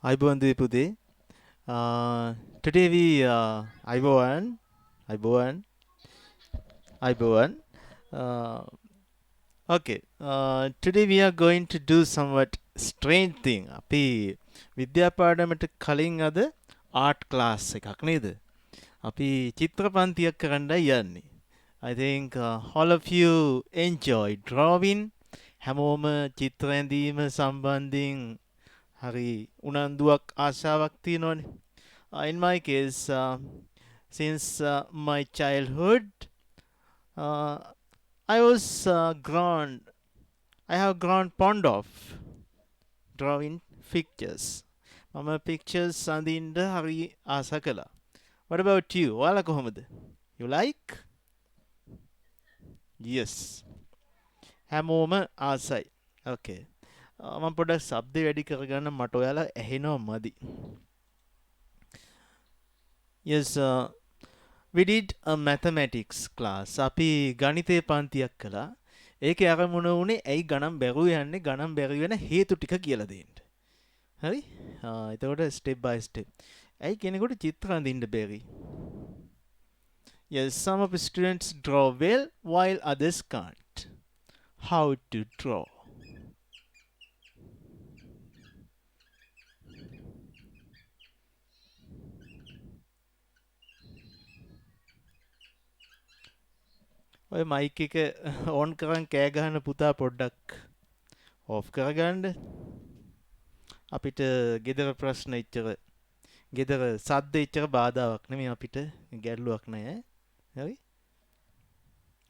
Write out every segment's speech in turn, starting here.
අයිබෝන් දීපුතේ today we අයිබෝන් අයිබෝන් uh, okay today we are going to do somewhat strange thing අපි විද්‍යාපාඩමට කලින් අද art class එකක් නේද අපි චිත්‍රපන්තියක් කරන්නයි යන්නේ I think all of you enjoy drawing හැමෝම චිත්‍ර ඇඳීම සම්බන්ධයෙන් හරි උනන්දුවක් ආශාවක් තියෙනවනේ. In my case, since my childhood, uh, I was I have grown fond of drawing pictures. මම pictures අඳින්න හරි ආස කළා. What about you? ඔයාලා කොහොමද? You like? Yes. හැමෝම ආසයි. Okay. මම පොඩ්ඩක් ශබ්දේ වැඩි කරගන්න මට ඔයාලා ඇහෙනව මදි. Yes, we did a mathematics class. අපි ගණිතේ පන්තියක් කළා. ඒකේ අරමුණ උනේ ඇයි ගණන් බැරුව යන්නේ ගණන් බැරි වෙන හේතු ටික කියලා දෙන්න. හරි? එතකොට step by step. ඇයි කෙනෙකුට චිත්‍ර අඳින්න බැරි? Yes, some of the students draw well while others can't. How to draw? ඔය මයික් එක ඕන් කරන් කෑ ගහන පුතා පොඩ්ඩක් ඔෆ් කරගන්න. අපිට ගෙදර ප්‍රශ්න එච්චර ගෙදර සද්ද එච්චර බාධාවක් නෙමෙයි අපිට ගැටලුවක් නැහැ. හරි?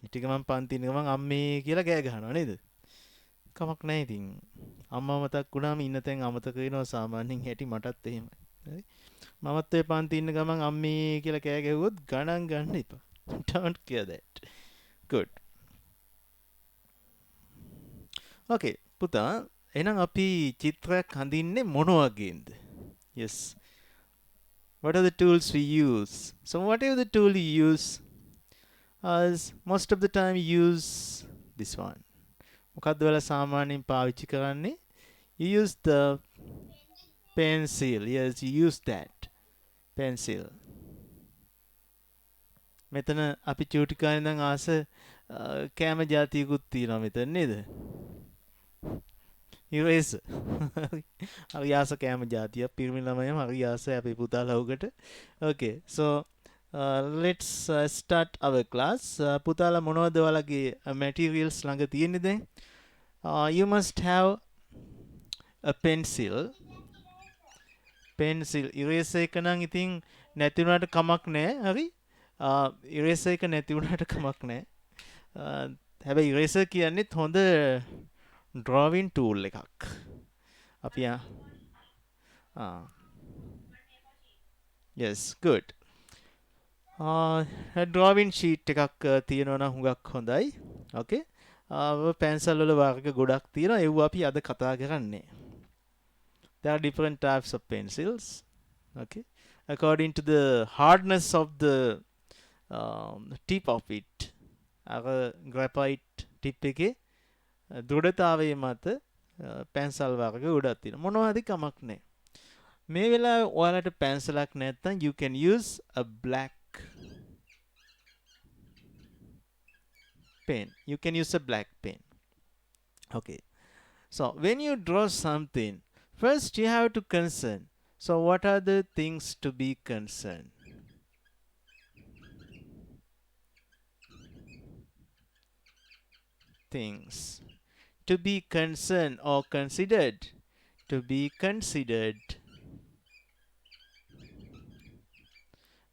ඊටික මම පන්ති ඉන්න ගමන් අම්මේ කියලා කෑ ගහනවා නේද? කමක් නැහැ ඉතින්. අම්මා මතක් වුණාම ඉන්න තැන් අමතක වෙනවා සාමාන්‍යයෙන් හැටි මටත් එහෙමයි. හරි? මමත් ඔය පන්ති ඉන්න ගමන් අම්මේ කියලා කෑ ගැහුවොත් ගණන් ගන්න එපා. Don't care that. Good. Okay, පුතා එහෙනම් අපි චිත්‍රයක් හඳින්නේ මොන වගේද? Yes. What are the tools we use? So whatever the tool you use, as most of the time you use this one. මොකද්ද ඔයාලා සාමාන්‍යයෙන් පාවිච්චි කරන්නේ? You use the pencil. Yes, you use that. Pencil. මෙතන අපි චූටි කාලේ ඉඳන් ආස කෑම જાතියකුත් තියෙනවා මෙතන නේද? eraser. හරි ආස කෑම જાතියක් පිරිමි ළමයිම හරි ආසයි අපේ පුතාලා උකට. Okay, so let's start our class. පුතාලා මොනවද ඔයාලගේ materials ළඟ තියෙන්නේ දැන්? You must have a pencil. Pencil eraser එක නම් ඉතින් නැති වුණාට කමක් නැහැ. හරි? eraser එක නැති වුණාට කමක් නැහැ. හැබැයි eraser කියන්නේත් හොඳ drawing tool එකක්. අපි yes, good. drawing sheet එකක් තියෙනවා නම් හුඟක් හොඳයි. Okay? pencil වල වර්ග ගොඩක් තියෙනවා. ඒව අපි අද කතා කරන්නේ. There are different types of pencils. Okay? According to the hardness of the tip of it. අර graphite tip එකේ දෘಢතාවයේ මත පැන්සල් වර්ග ගොඩක් තියෙනවා. මොනවද කමක් නැහැ. මේ වෙලාවේ ඔයාලට පැන්සලක් නැත්නම් you can use a black pen. You can use a black pen. Okay. So when you draw something, first you have to concern. So what are the things to be concerned? Things to be concerned or considered. To be considered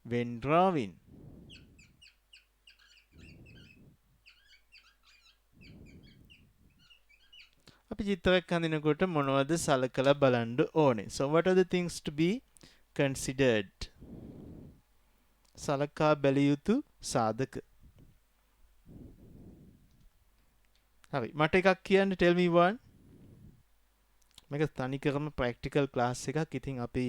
when drawing. අපි චිත්‍රයක් හඳිනකොට මොනවද සලකලා බලන්න ඕනේ? So what are the things to be considered? සලකා බැලිය යුතු සාධක. හරි මට එකක් කියන්න tell me one. මේක තනිකරම practical class එකක්. ඉතින් අපි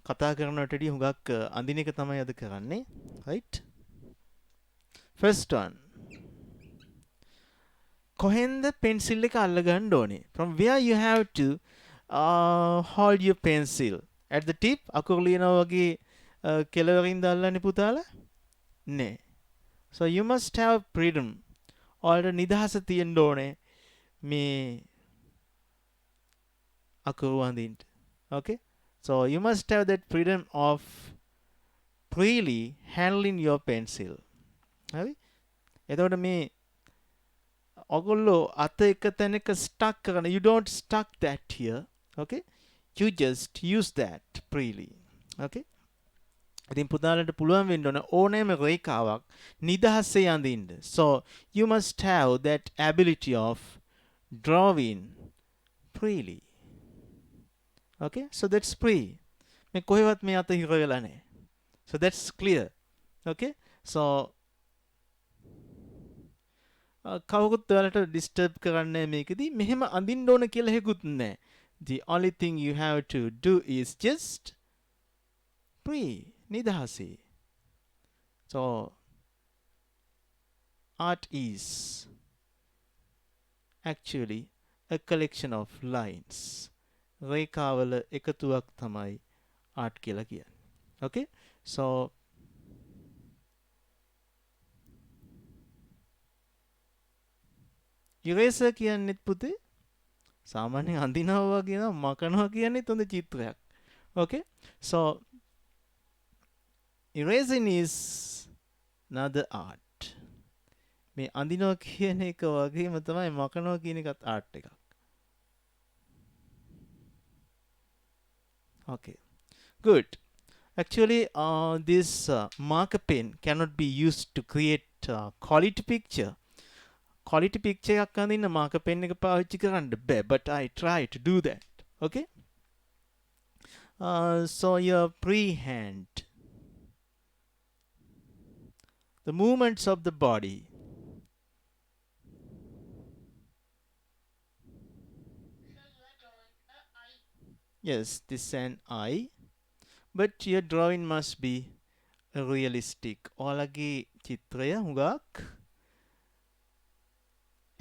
කතා කරනට වඩා හුඟක් අඳින එක තමයි අද කරන්නේ. Right? First one. කොහෙන්ද pencil එක අල්ලගන්න ඕනේ? From where you have to hold your pencil? At the tip අකුරු ලියනවා වගේ කෙළවරින්ද අල්ලන්නේ පුතාලා? නෑ. So you must have freedom. ඔයාලට නිදහස තියෙන්න ඕනේ මේ අකුරු අඳින්න. Okay? So you must have that freedom of freely handling your pencil. හරි? එතකොට මේ ඔගොල්ලෝ අත එක තැනක stuck කරන, you don't stuck that here. Okay? You just use that freely. Okay? ඉතින් පුතාලට පුළුවන් වෙන්න ඕන ඕනෑම රේඛාවක් නිදහසේ අඳින්න. So you must have that ability of drawing freely. Okay? So that's free. මේ කොහෙවත් මේ අත හිර වෙලා නැහැ. So that's clear. Okay? So කවුරුත් ඔයාලට disturb කරන්නේ මේකෙදි මෙහෙම අඳින්න ඕන කියලා හේකුත් නැහැ. The only thing you have to do is just free. නිදහසේ. So art is actually a collection of lines. රේඛාවල එකතුවක් තමයි art කියලා කියන්නේ. Okay? So eraser කියන්නේත් පුතේ සාමාන්‍යයෙන් අඳිනවා වගේ නම මකනවා කියන්නේත් හොඳ චිත්‍රයක්. Okay? So erasing is another art. මේ අඳිනවා කියන එක වගේම තමයි මකනවා කියන එකත් art එකක්. Okay. Good. Actually, this marker pen cannot be used to create quality picture. Quality picture එකක් අඳින්න marker pen එක පාවිච්චි කරන්න බෑ. But I try to do that. Okay? So your freehand. The movements of the body. Yes, this is an eye. But your drawing must be realistic. ඔයාලගේ චිත්‍රය හුඟක්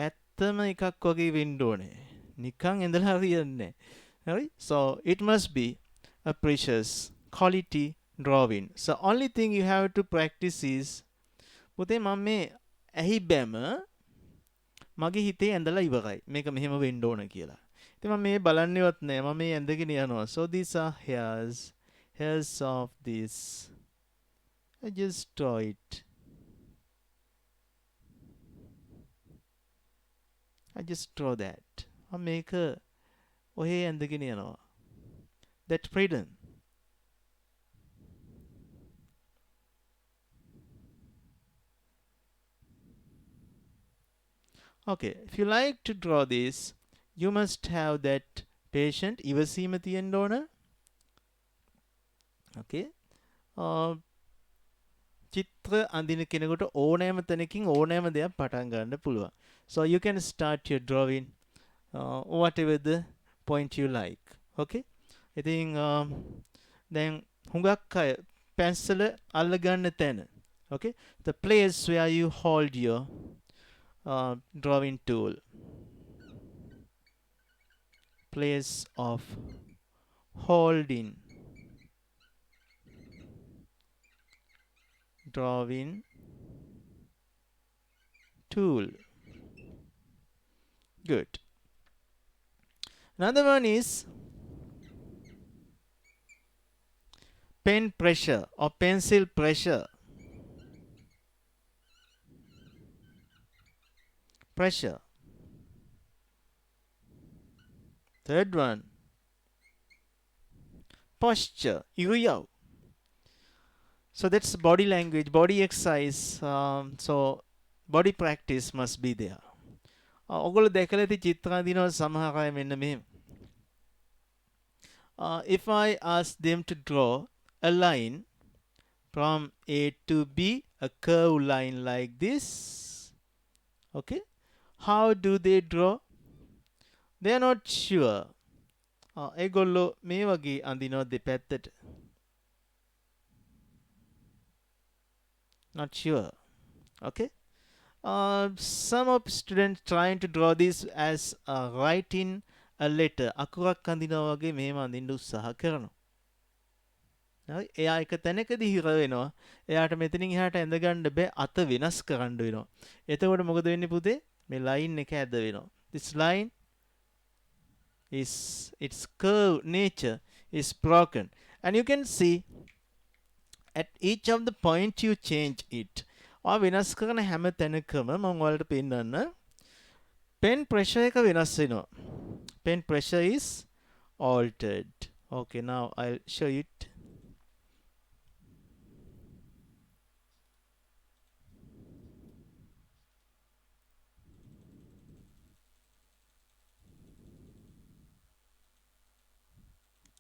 ඇත්තම එකක් වගේ වෙන්න ඕනේ. නිකන් ඉඳලා හරියන්නේ නැහැ. හරි? So it must be a precious quality drawing. So only thing you have to practice is පුතේ මම මේ ඇහි බැම මගේ හිතේ ඇඳලා ඉවරයි. මේක මෙහෙම වෙන්න ඕන කියලා. ඉතින් මම මේ බලන්නේවත් නැහැ. මම මේ ඇඳගෙන යනවා. So these are hairs of this. I just draw it. I just draw that. මම මේක ඔහේ ඇඳගෙන යනවා. That freedom. Okay, if you like to draw this, you must have that patient ඉවසීම තියෙන්න ඕන. Okay. චිත්‍ර අඳින කෙනෙකුට ඕනෑම තැනකින් ඕනෑම දෙයක් පටන් ගන්න පුළුවන්. So you can start your drawing whatever the point you like. Okay? ඉතින් දැන් හුඟක් අය පැන්සල අල්ලගන්න තැන. Okay? The place where you hold your drawing tool. Place of holding drawing tool. Good. Another one is pen pressure or pencil pressure. Pressure. Third one, posture, ඉරියව්. So that's body language, body exercise. So body practice must be there. ඔගොල්ලෝ දැකලා ඇති චිත්‍ර අඳිනවා සමහර අය මෙන්න මෙහෙම. If I ask them to draw a line from A to B, a curved line like this, okay, how do they draw? They are not sure. ඒගොල්ලෝ මේ වගේ අඳිනවා දෙපැත්තට. Not sure. Okay? some of students trying to draw this as writing a letter. අකුරක් අඳිනවා වගේ මේව අඳින්න උත්සාහ කරනවා. හරි. එයා එක තැනකදී හිර වෙනවා. එයාට මෙතනින් එහාට ඇඳ ගන්න බෑ. අත වෙනස් කරන්න වෙනවා. එතකොට මොකද වෙන්නේ පුතේ? මේ line එක ඇද වෙනවා. This line is its curve nature is broken, and you can see at each of the point you change it. ඔය වෙනස් කරන හැම තැනකම මම ඔයාලට පෙන්නන්න pen pressure එක වෙනස් වෙනවා. Pen pressure is altered. Okay, now I'll show it.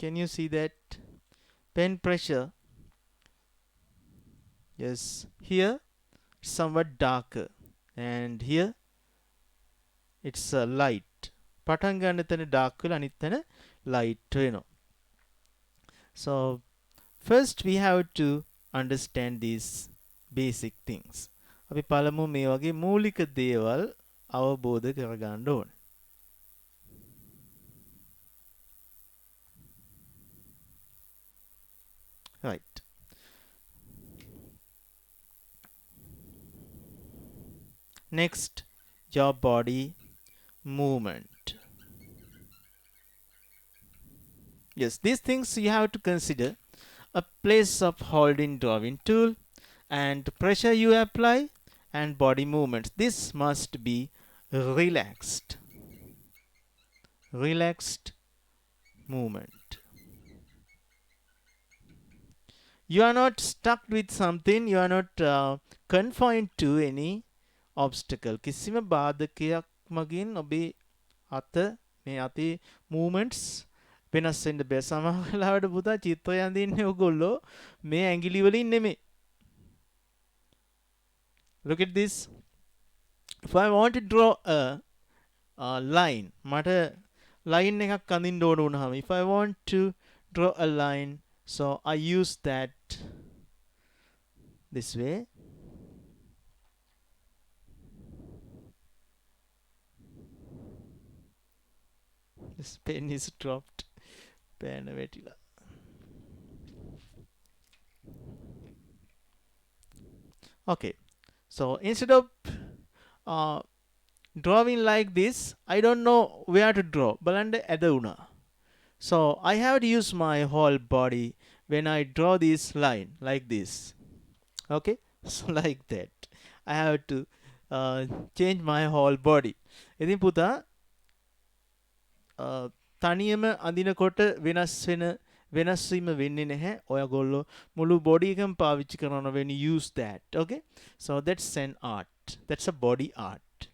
Can you see that pen pressure? Yes, here somewhat darker, and here it's a light. පටන් ගන්න තැන dark වෙලා අනිත් තැන light වෙනවා. So first we have to understand these basic things. අපි පළමු මේ වගේ මූලික දේවල් අවබෝධ කරගන්න ඕනේ. Right. Next, your body movement. Yes, these things you have to consider. A place of holding drawing tool and pressure you apply and body movements. This must be relaxed. Relaxed movement. You are not stuck with something. You are not confined to any obstacle. කිසිම බාධකයක් මගින් ඔබේ අත මේ අතේ movements වෙනස් වෙන්න බෑ. සමහර වෙලාවට පුතා චිත්‍රය අඳින්නේ ඔයගොල්ලෝ මේ ඇඟිලි වලින් නෙමෙයි. Look at this. If I want to draw a line, මට line එකක් අඳින්න ඕන වුණාම, if I want to draw a line, so I use that this way. This pen is dropped. Pen vetila. Okay, so instead of drawing like this, I don't know where to draw. Balanda aduna. So I have to use my whole body when I draw this line like this. Okay, so like that. I have to change my whole body. ඉතින් පුතා තනියම අඳිනකොට වෙනස් වීම වෙන්නේ නැහැ. ඔයගොල්ලෝ මුළු body එකම පාවිච්චි කරනවා when you use that. Okay, so that's an art. That's a body art.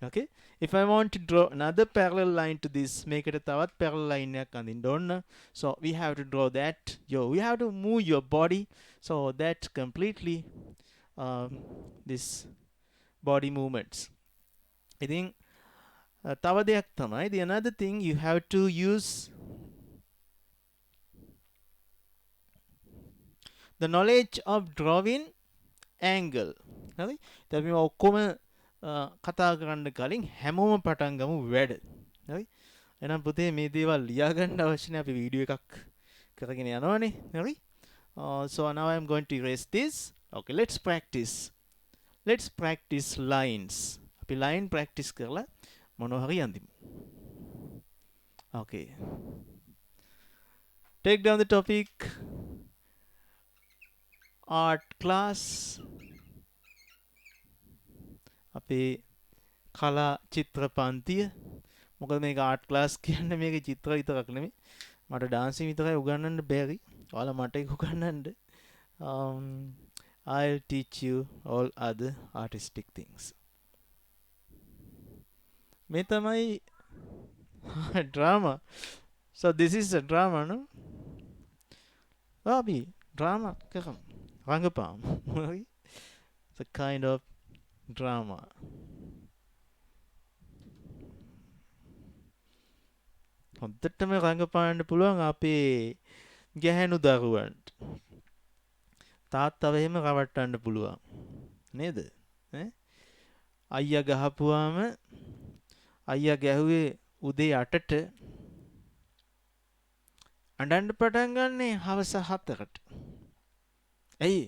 Okay, if I want to draw another parallel line to this, make it a තවත් parallel line එකක් අඳින්න ඕන. So we have to draw that. We have to move your body so that completely this body movements. I think තව දෙයක් තමයි, the another thing you have to use the knowledge of drawing angle. හරි? දැන් මේ ඔක්කොම කතා කරන්න කලින් හැමෝම පටන් ගමු වැඩ. හරි? එහෙනම් පුතේ මේ දේවල් ලියා ගන්න අවශ්‍ය නැහැ. අපි වීඩියෝ එකක් කරගෙන යනවානේ. හරි? So now I'm going to erase this. Okay, let's practice. Let's practice lines. අපි line practice කරලා මොනවා හරි අඳිමු. Okay. Take down the topic. Art class. අපේ කලා චිත්‍ර පන්තිය. මොකද මේක ආර්ට් ක්ලාස් කියන්නේ මේකේ චිත්‍ර විතරක් නෙමෙයි. මට ඩාන්සින් විතරයි උගන්වන්න බැරි. ඔයාලා මට ඒක උගන්වන්න. I'll teach you all other artistic things. මේ තමයි drama. So this is a drama, no? අපි drama කරමු. රංගපාමු. It's a kind of drama. හොඳටම රංගපාන්න පුළුවන් අපේ ගැහැණු දරුවන්ට. තාත්තව එහෙම රවට්ටන්න පුළුවන්. නේද? අයියා ගහපුවාම අයියා ගැහුවේ උදේ 8ට අඬන්න පටන් ගන්නේ හවස 7කට. ඇයි?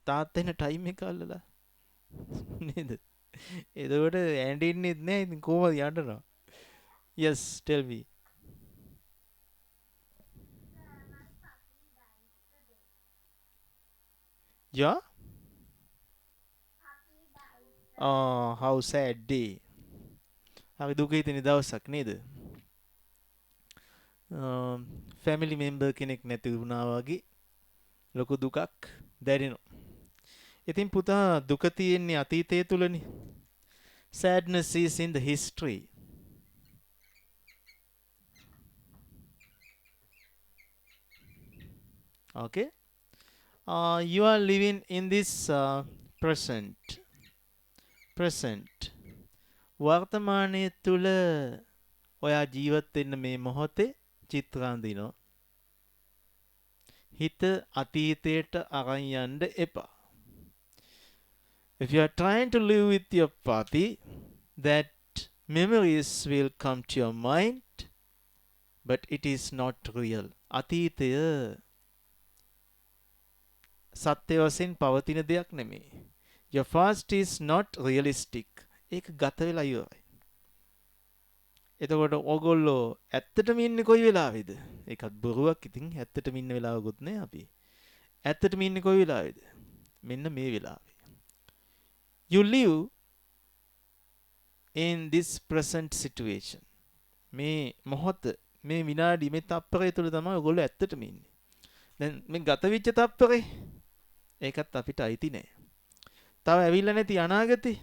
තාත්තා එන ටයිම් එක අල්ලලා නේද? එතකොට ඇඬෙන්නෙත් නෑ. ඉතින් කොහොමද යන්නනවා? Yes, tell me. Yeah? Oh, how sad day. හරි දුක හිතෙන දවසක් නේද? ෆැමිලි මෙම්බර් කෙනෙක් නැති වුණා වගේ ලොකු දුකක් දැනෙනවා. ඉතින් පුතා දුක තියෙන්නේ අතීතය තුලනේ. Sadness is in the history. Okay? You are living in this present. Present. වර්තමානයේ තුල ඔයා ජීවත් වෙන්න මේ මොහොතේ චිත්‍ර අඳිනවා. හිත අතීතයට අරන් යන්න එපා. If you are trying to live with your party, that memories will come to your mind, but it is not real. අතීතය සත්‍ය වශයෙන් පවතින දෙයක් නෙමෙයි. Your past is not realistic. ඒක ගත වෙලා ඉවරයි. එතකොට ඕගොල්ලෝ ඇත්තටම ඉන්නේ කොයි වෙලාවේද? ඒකත් බොරුවක්. ඉතින් ඇත්තටම ඉන්න වෙලාවකුත් නෑ අපි. ඇත්තටම ඉන්නේ කොයි වෙලාවේද? මෙන්න මේ වෙලාවේ. You live in this present situation. මේ මොහොත මේ විනාඩි මේ තප්පරය තුළ තමයි ඔයගොල්ලෝ ඇත්තටම ඉන්නේ. දැන් මේ ගත වෙච්ච තප්පරේ ඒකත් අපිට අයිති නෑ. තව ඇවිල්ලා නැති අනාගතේ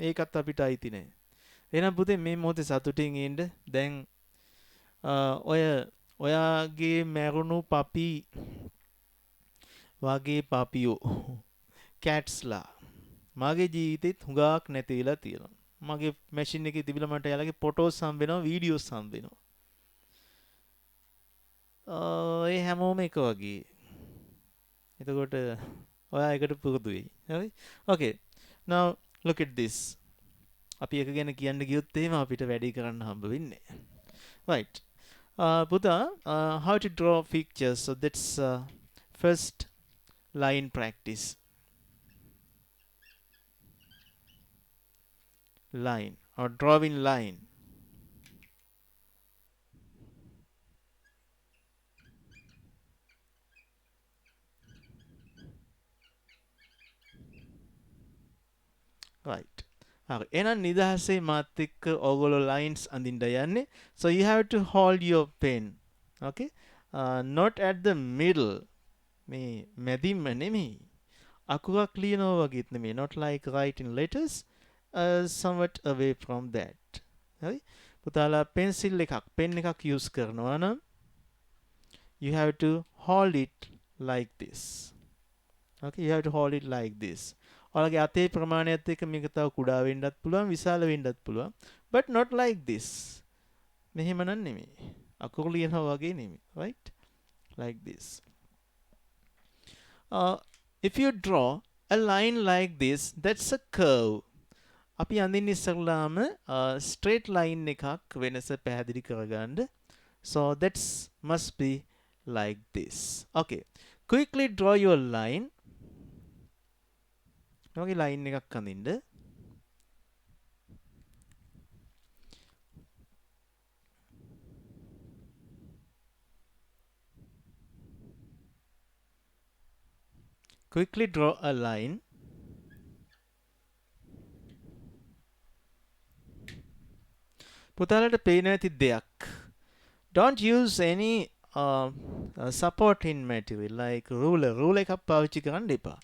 ඒකත් අපිට අයිති නෑ. එහෙනම් පුතේ මේ මොහොතේ සතුටින් ඉන්න. දැන් ඔයාගේ මැරුණු පපි වගේ පපියෝ කැට්ස්ලා මගේ ජීවිතේත් හුඟක් නැති වෙලා තියෙනවා. මගේ මැෂින් එකේ තිබිලා මට එයාලගේ ෆොටෝස් හම්බ වෙනවා, වීඩියෝස් හම්බ වෙනවා. ඒ හැමෝම එක වගේ. එතකොට ඔයා එකට පුරුදු වෙයි. හරි? Okay. Now look at this. අපි එක ගැන කියන්න ගියොත් එහෙම අපිට වැඩි කරන්න හම්බ වෙන්නේ. Right. පුතා, how to draw pictures. So that's first line practice. Line or drawing line. Right. හරි. එහෙනම් නිදහසේ මාත් එක්ක ඕගොල්ලෝ lines අඳින්න යන්නේ. So you have to hold your pen. Okay? Not at the middle. මේ මැදින්ම නෙමෙයි. අකුරක් ලියනවා වගේත් නෙමෙයි. Not like writing letters. Somewhat away from that. හරි? පුතාලා pencil එකක්, pen එකක් use කරනවා නම් you have to hold it like this. Okay? You have to hold it like this. ඔයාලගේ අතේ ප්‍රමාණයත් එක්ක මේක තව කුඩා වෙන්නත් පුළුවන්, විශාල වෙන්නත් පුළුවන්. But not like this. මෙහෙම නම් නෙමෙයි. අකුරු ලියනවා වගේ නෙමෙයි. Right? Like this. If you draw a line like this, that's a curve. අපි අඳින්න ඉස්සරලාම straight line එකක් වෙනස පැහැදිලි කරගන්න. So that must be like this. Okay. Quickly draw your line. ඔයගේ line එකක් අඳින්න. Quickly draw a line. පුතාලට පේන ඇති දෙයක්. Don't use any supporting material like ruler. Ruler එකක් පාවිච්චි කරන්න එපා.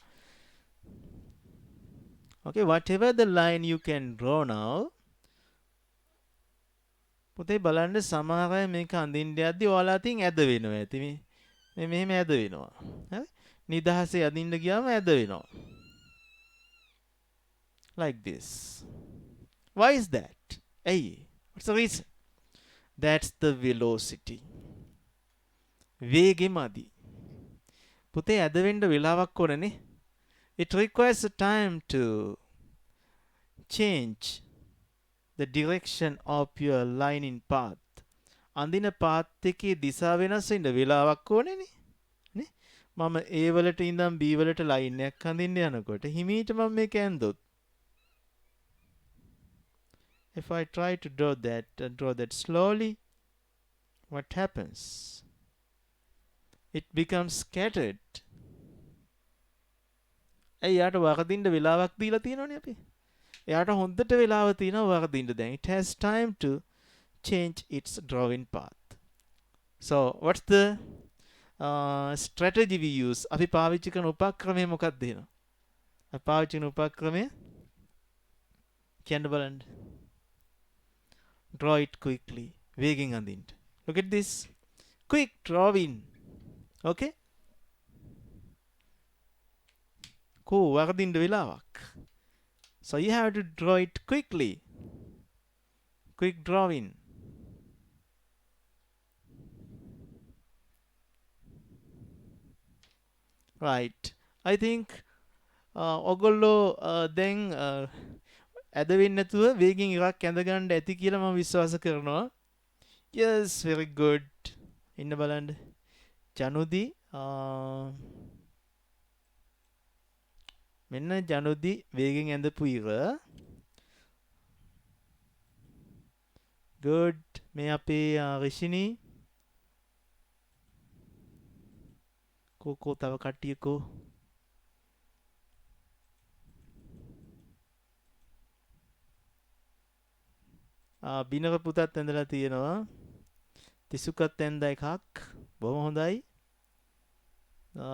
Okay, whatever the line you can draw now. පුතේ බලන්න සමහර අය මේක අඳින්න යද්දි ඔයාලා අතින් ඇද වෙනවා ඇති මේ මෙහෙම ඇද වෙනවා. හරි? නිදහසේ අඳින්න ගියාම ඇද වෙනවා. Like this. Why is that? ඇයි? What's the reason? That's the velocity. වේගෙ මදි. පුතේ ඇද වෙන්න වෙලාවක් ඕනනේ. It requires a time to change the direction of your line in path. අඳින පාත් එකේ දිශා වෙනස් වෙන්න වෙලාවක් ඕනේනේ නේ. මම A වලට ඉඳන් B වලට ලයින් එකක් අඳින්න යනකොට හිමීට මම මේක ඇන්දොත්, if I try to draw that slowly, what happens? It becomes scattered. එයාට වරදින්න වෙලාවක් දීලා තියෙනවනේ අපි. එයාට හොඳට වෙලාව තියෙනවා වරදින්න දැන්. It has time to change its drawing path. So what's the strategy we use? අපි පාවිච්චි කරන උපක්‍රමය මොකක්ද එහෙනම්? අපි පාවිච්චි කරන උපක්‍රමය කියන්න බලන්න. Draw it quickly. වේගෙන් අඳින්න. Look at this. Quick drawing. Okay? Cool. වරදින්න වෙලාවක්. So you have to draw it quickly. Quick drawing. Right. I think ඔගොල්ලෝ දැන් ඇද වෙන්නේ නැතුව වේගෙන් එකක් ඇඳ ගන්න ඇති කියලා මම විශ්වාස කරනවා. Yes, very good. ඉන්න බලන්න. ජනුදි මෙන්න ජනුදි වේගෙන් ඇඳපු ඉර. good. මේ අපේ රිෂිනී කෝ තව කට්ටියකෝ බිනර පුතත් ඇඳලා තියෙනවා. තිසුකත් ඇඳ එකක්. බොහොම හොඳයි.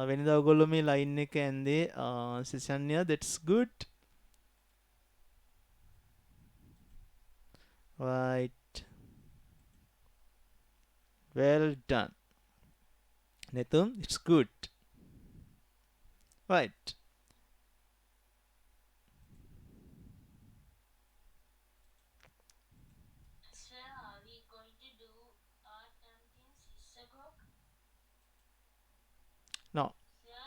වෙනදා ඔයගොල්ලෝ මේ ලයින් එක ඇඳේ සිසන්යා. that's good. right. well done. Netum, it's good. Right. Sir, are we going to do art and things 6 o'clock? No. Sir,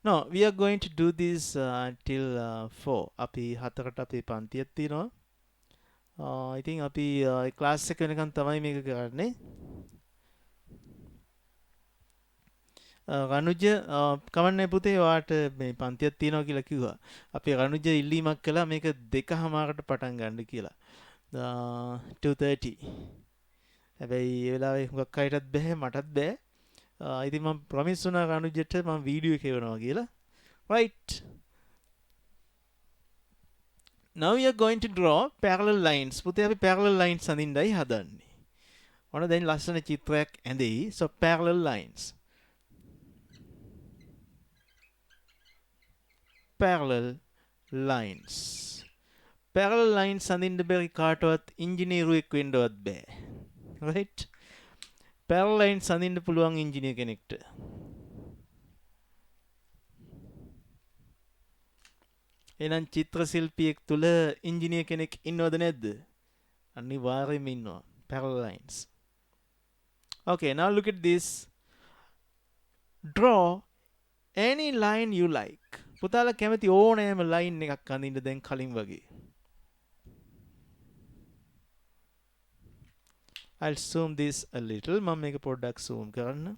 No, we are going to do this till 4. අපි 4කට අපේ පන්තියක් තියෙනවා. I think අපි class එක වෙනකන් තමයි මේක කරන්නේ. රනුජ කමන්නේ පුතේ ඔයාට මේ පන්තියක් තියෙනවා කියලා කිව්වා. අපි රනුජ ඉල්ලීමක් කළා මේක 2:00කට පටන් ගන්න කියලා. 2:30. හැබැයි ඒ වෙලාවේ හුඟක් අයටත් බෑ මටත් බෑ. ඉතින් මම ප්‍රොමිස් වුණා රනුජට මම වීඩියෝ එක එවනවා කියලා. right. now we are going to draw parallel lines. පුතේ අපි parallel lines අඳින්නයි හදන්නේ. ඔන්න දැන් ලස්සන චිත්‍රයක් ඇඳෙයි. so parallel lines. parallel lines. parallel lines අඳින්න බැරි කාටවත් ඉංජිනේරුවෙක් වෙන්නවත් බෑ. right. parallel lines අඳින්න පුළුවන් ඉංජිනේර කෙනෙක්ට. එහෙනම් චිත්‍ර ශිල්පියෙක් තුල ඉංජිනේර කෙනෙක් ඉන්නවද නැද්ද? අනිවාර්යයෙන්ම ඉන්නවා. parallel lines. okay, now look at this. draw any line you like. පුතාලා කැමති ඕනෑම ලයින් එකක් අඳින්න දැන් කලින් වගේ. I'll zoom this a little. මම මේක පොඩ්ඩක් zoom කරන්න.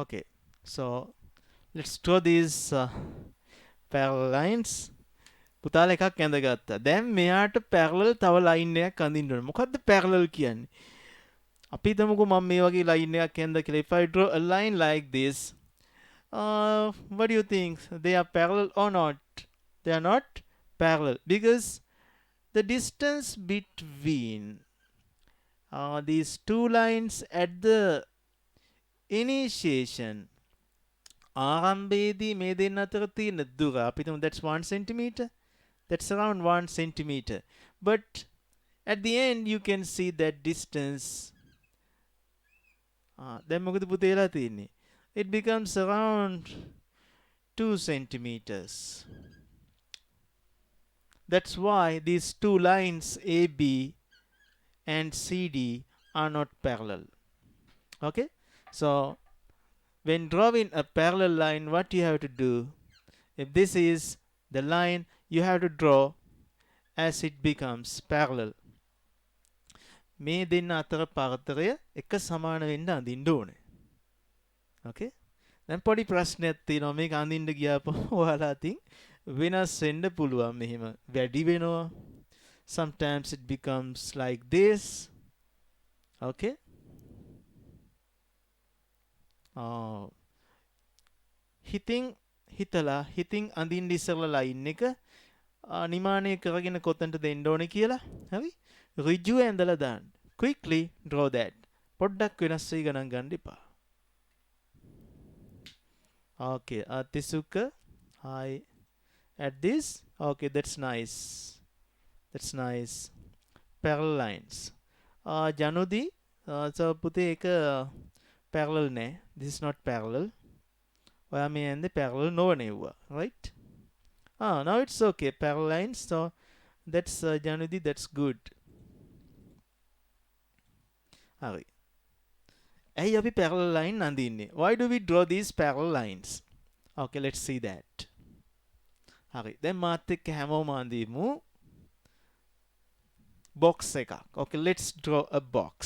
Okay, so let's draw these parallel lines. පුතාලා එකක් ඇඳගත්තා. දැන් මෙයාට parallel තව line එකක් අඳින්න ඕන. මොකද්ද parallel කියන්නේ? අපි හිතමුකෝ මම මේ වගේ line එකක් ඇඳලා කියලා. if I draw a line like this, what do you think? They are parallel or not? They are not parallel because the distance between these two lines at the initiation ආරම්භයේදී මේ දෙන්න අතර තියෙන දුර අපි හිතමු that's 1 centimeter. That's around 1 centimeter. But at the end, you can see that distance. දැන් මොකද පුතේ වෙලා තියෙන්නේ? It becomes around 2 centimeters. That's why these two lines AB and CD are not parallel. Okay? So when drawing a parallel line, what you have to do, if this is the line, you have to draw as it becomes parallel. මේ දෙන්න අතර පරතරය එක සමාන වෙන්න අඳින්න ඕනේ. Okay? දැන් පොඩි ප්‍රශ්නයක් තියෙනවා මේක අඳින්න ගියාපම ඔයාලා අතින් වෙනස් වෙන්න පුළුවන් මෙහෙම වැඩි වෙනවා. Sometimes it becomes like this. Okay? හිතින් අඳින්න ඉස්සෙල්ලා ලයින් එක නිමානය කරගෙන කොතනට දෙන්න ඕනේ කියලා. හරි? ඍජුව ඇඳලා දාන්න. Quickly draw that. පොඩ්ඩක් වෙනස් වෙයි ගණන් ගන්න එපා. Okay, Atisuka, hi. At this, okay, that's nice. That's nice. Parallel lines. Janudi, so පුතේ එක parallel නෑ. This is not parallel. ඔයා මේ ඇඳේ parallel නොවනෙව්වා, right? Now it's okay. Parallel lines. So that's Janudi, that's good. හරි. ඇයි අපි parallel line අඳින්නේ? Why do we draw these parallel lines? Okay, let's see that. හරි. දැන් මාත් එක්ක හැමෝම අඳිමු box එකක්. Okay, let's draw a box.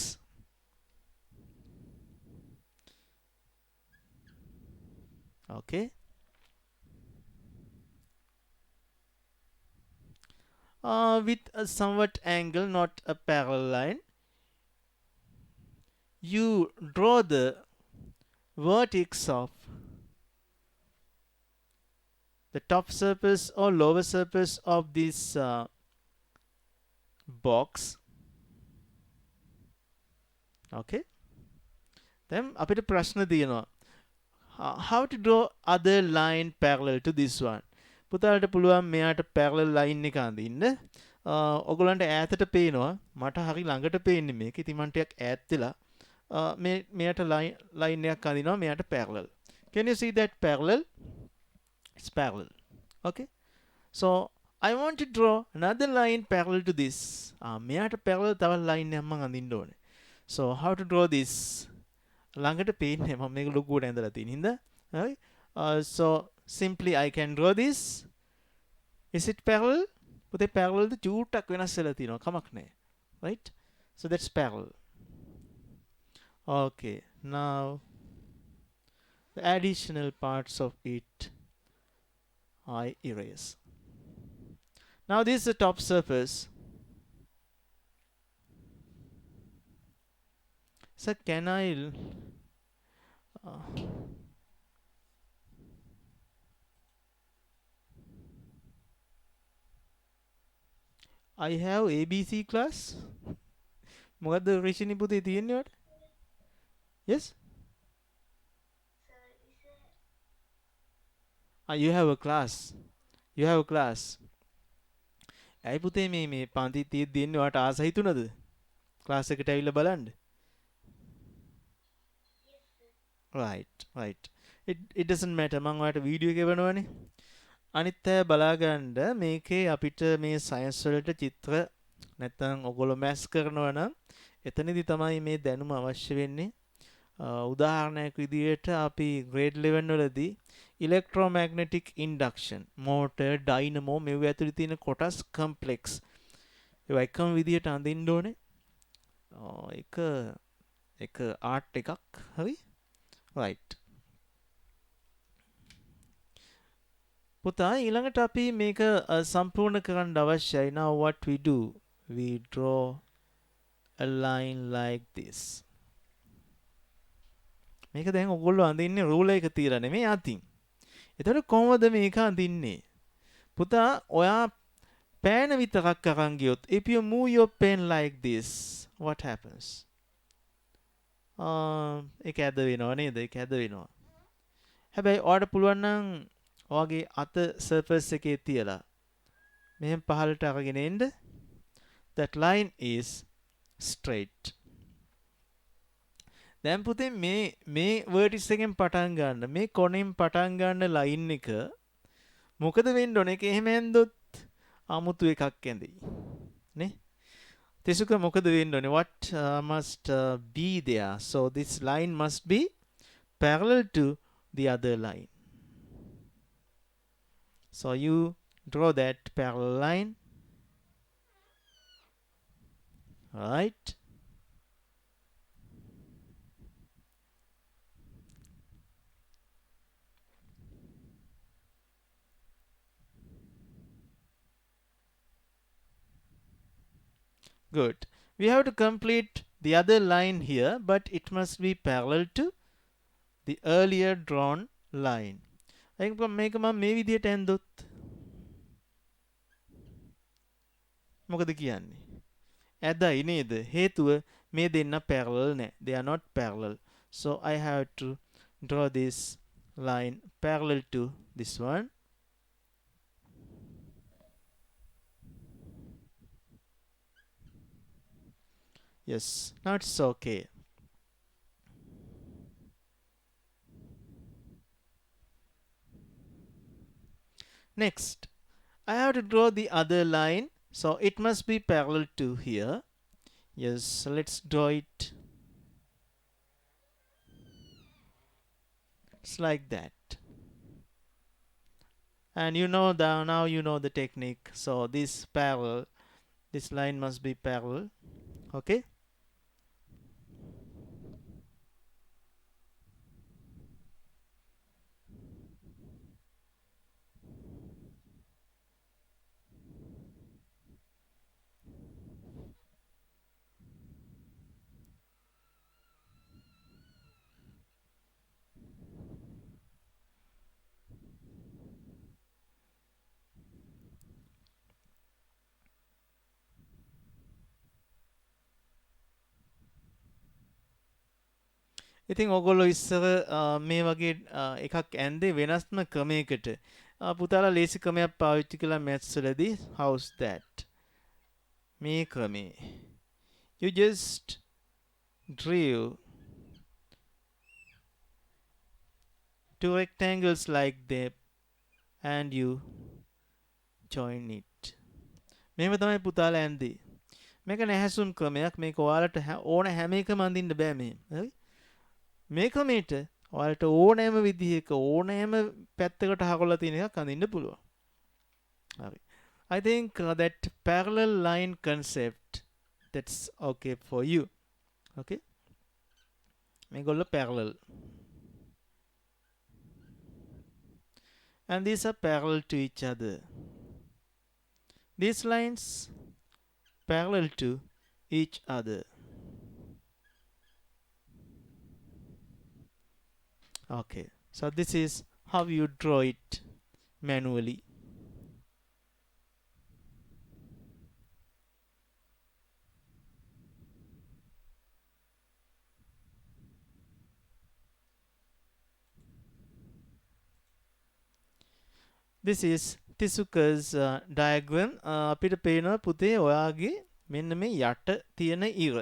Okay. With a somewhat angle, not a parallel line, you draw the vertex of the top surface or lower surface of this box. Okay. Then අපිට ප්‍රශ්න තියෙනවා. How to draw other line parallel to this one? පුතාලට පුළුවන් මෙයාට parallel line එක අඳින්න. ඔයගොල්ලන්ට ඈතට පේනවා. මට හරි ළඟට පේන්නේ මේක. ඉතින් මම ටිකක් ඈත් වෙලා මෙයාට line එකක් අඳිනවා මෙයාට parallel. Can you see that parallel? It's parallel. Okay. So I want to draw another line parallel to this. මෙයාට parallel තව line එකක් මම අඳින්න ඕනේ. So how to draw this? ළඟට පේන්නේ මම මේක ලොකුවට ඇඳලා තියෙන හින්දා. හරි? So simply I can draw this. Is it parallel? පුතේ parallel ද චූට්ටක් වෙනස් වෙලා තියෙනවා. කමක් නැහැ. Right? So that's parallel. Okay. Now the additional parts of it I erase. Now this is the top surface. So can I have ABC class? මොකද්ද රිෂිනි පුතේ තියෙන්නේ ඔයාට? Yes? Sir, is it? You have a class. You have a class. ඇයි පුතේ මේ පන්ති තියෙද්දි ඉන්නේ ඔයාට ආස හිතුණද? ක්ලාස් එකට ඇවිල්ලා බලන්න. Yes, sir. Right. It doesn't matter. මම ඔයාලට වීඩියෝ එක එවනවනේ. අනිත් අය බලාගන්න මේකේ අපිට මේ සයන්ස් වලට චිත්‍ර නැත්නම් ඔයගොල්ලෝ මැස් කරනවා නම් එතනදී තමයි මේ දැනුම අවශ්‍ය වෙන්නේ. උදාහරණයක් විදිහට අපි grade 11 වලදී electromagnetic induction, motor, dynamo මේව ඇතුලේ තියෙන කොටස් complex ඒවා එකම විදිහට අඳින්න ඕනේ. එක ආර්ට් එකක්. හරි? right. පුතා ඊළඟට අපි මේක සම්පූර්ණ කරන්න අවශ්‍යයි. Now what we do? We draw a line like this. මේක දැන් ඔයගොල්ලෝ අඳින්නේ රූලර් එක තියලා නෙමෙයි අතින්. එතකොට කොහොමද මේක අඳින්නේ? පුතා ඔයා පෑන විතරක් අරන් ගියොත් if you move your pen like this, what happens? ඒක ඇද වෙනව නේද? ඒක ඇද වෙනවා. හැබැයි ඔයාලට පුළුවන් නම් ඔයාගේ අත සර්ෆස් එකේ තියලා මෙහෙම පහළට අරගෙන එන්න. That line is straight. දැන් පුතේ මේ vertex එකෙන් පටන් ගන්න මේ කොනෙන් පටන් ගන්න line එක මොකද වෙන්න ඕනේ? ඒක එහෙම ඇන්දොත් 아무තු එකක් ඇඳෙයි. නේ? තිසුක මොකද වෙන්න ඕනේ? What must be there? So this line must be parallel to the other line. So you draw that parallel line. Right? Good. We have to complete the other line here, but it must be parallel to the earlier drawn line. මේක මම මේ විදිහට ඇන්දොත් මොකද කියන්නේ? ඇදයි නේද? හේතුව මේ දෙන්න parallel නෑ. They are not parallel. So I have to draw this line parallel to this one. Yes, now it's okay. Next, I have to draw the other line. So it must be parallel to here. Yes, let's draw it. It's like that. And you know now you know the technique. So this parallel, this line must be parallel. Okay? ඉතින් ඔයගොල්ලෝ ඉස්සර මේ වගේ එකක් ඇන්දේ වෙනස්ම ක්‍රමයකට. පුතාලා ලේසි ක්‍රමයක් පාවිච්චි කළා maths වලදී. How's that? මේ ක්‍රමේ. You just drew two rectangles like that and you join it. මේව තමයි පුතාලා ඇන්දේ. මේක නැහැසුම් ක්‍රමයක්. මේක ඔයාලට ඕන හැම එකම අඳින්න බෑ මේ. හරි? මේ ක්‍රමයට ඔයාලට ඕනෑම විදිහක ඕනෑම පැත්තකට හරවලා තියෙන එකක් අඳින්න පුළුවන්. හරි. I think that parallel line concept that's okay for you. Okay? මේගොල්ලෝ parallel. And these are parallel to each other. These lines parallel to each other. Okay, so this is how you draw it manually. This is Tisuka's diagram. අපිට පේනවා පුතේ ඔයාගේ මෙන්න මේ යට තියෙන ඉර.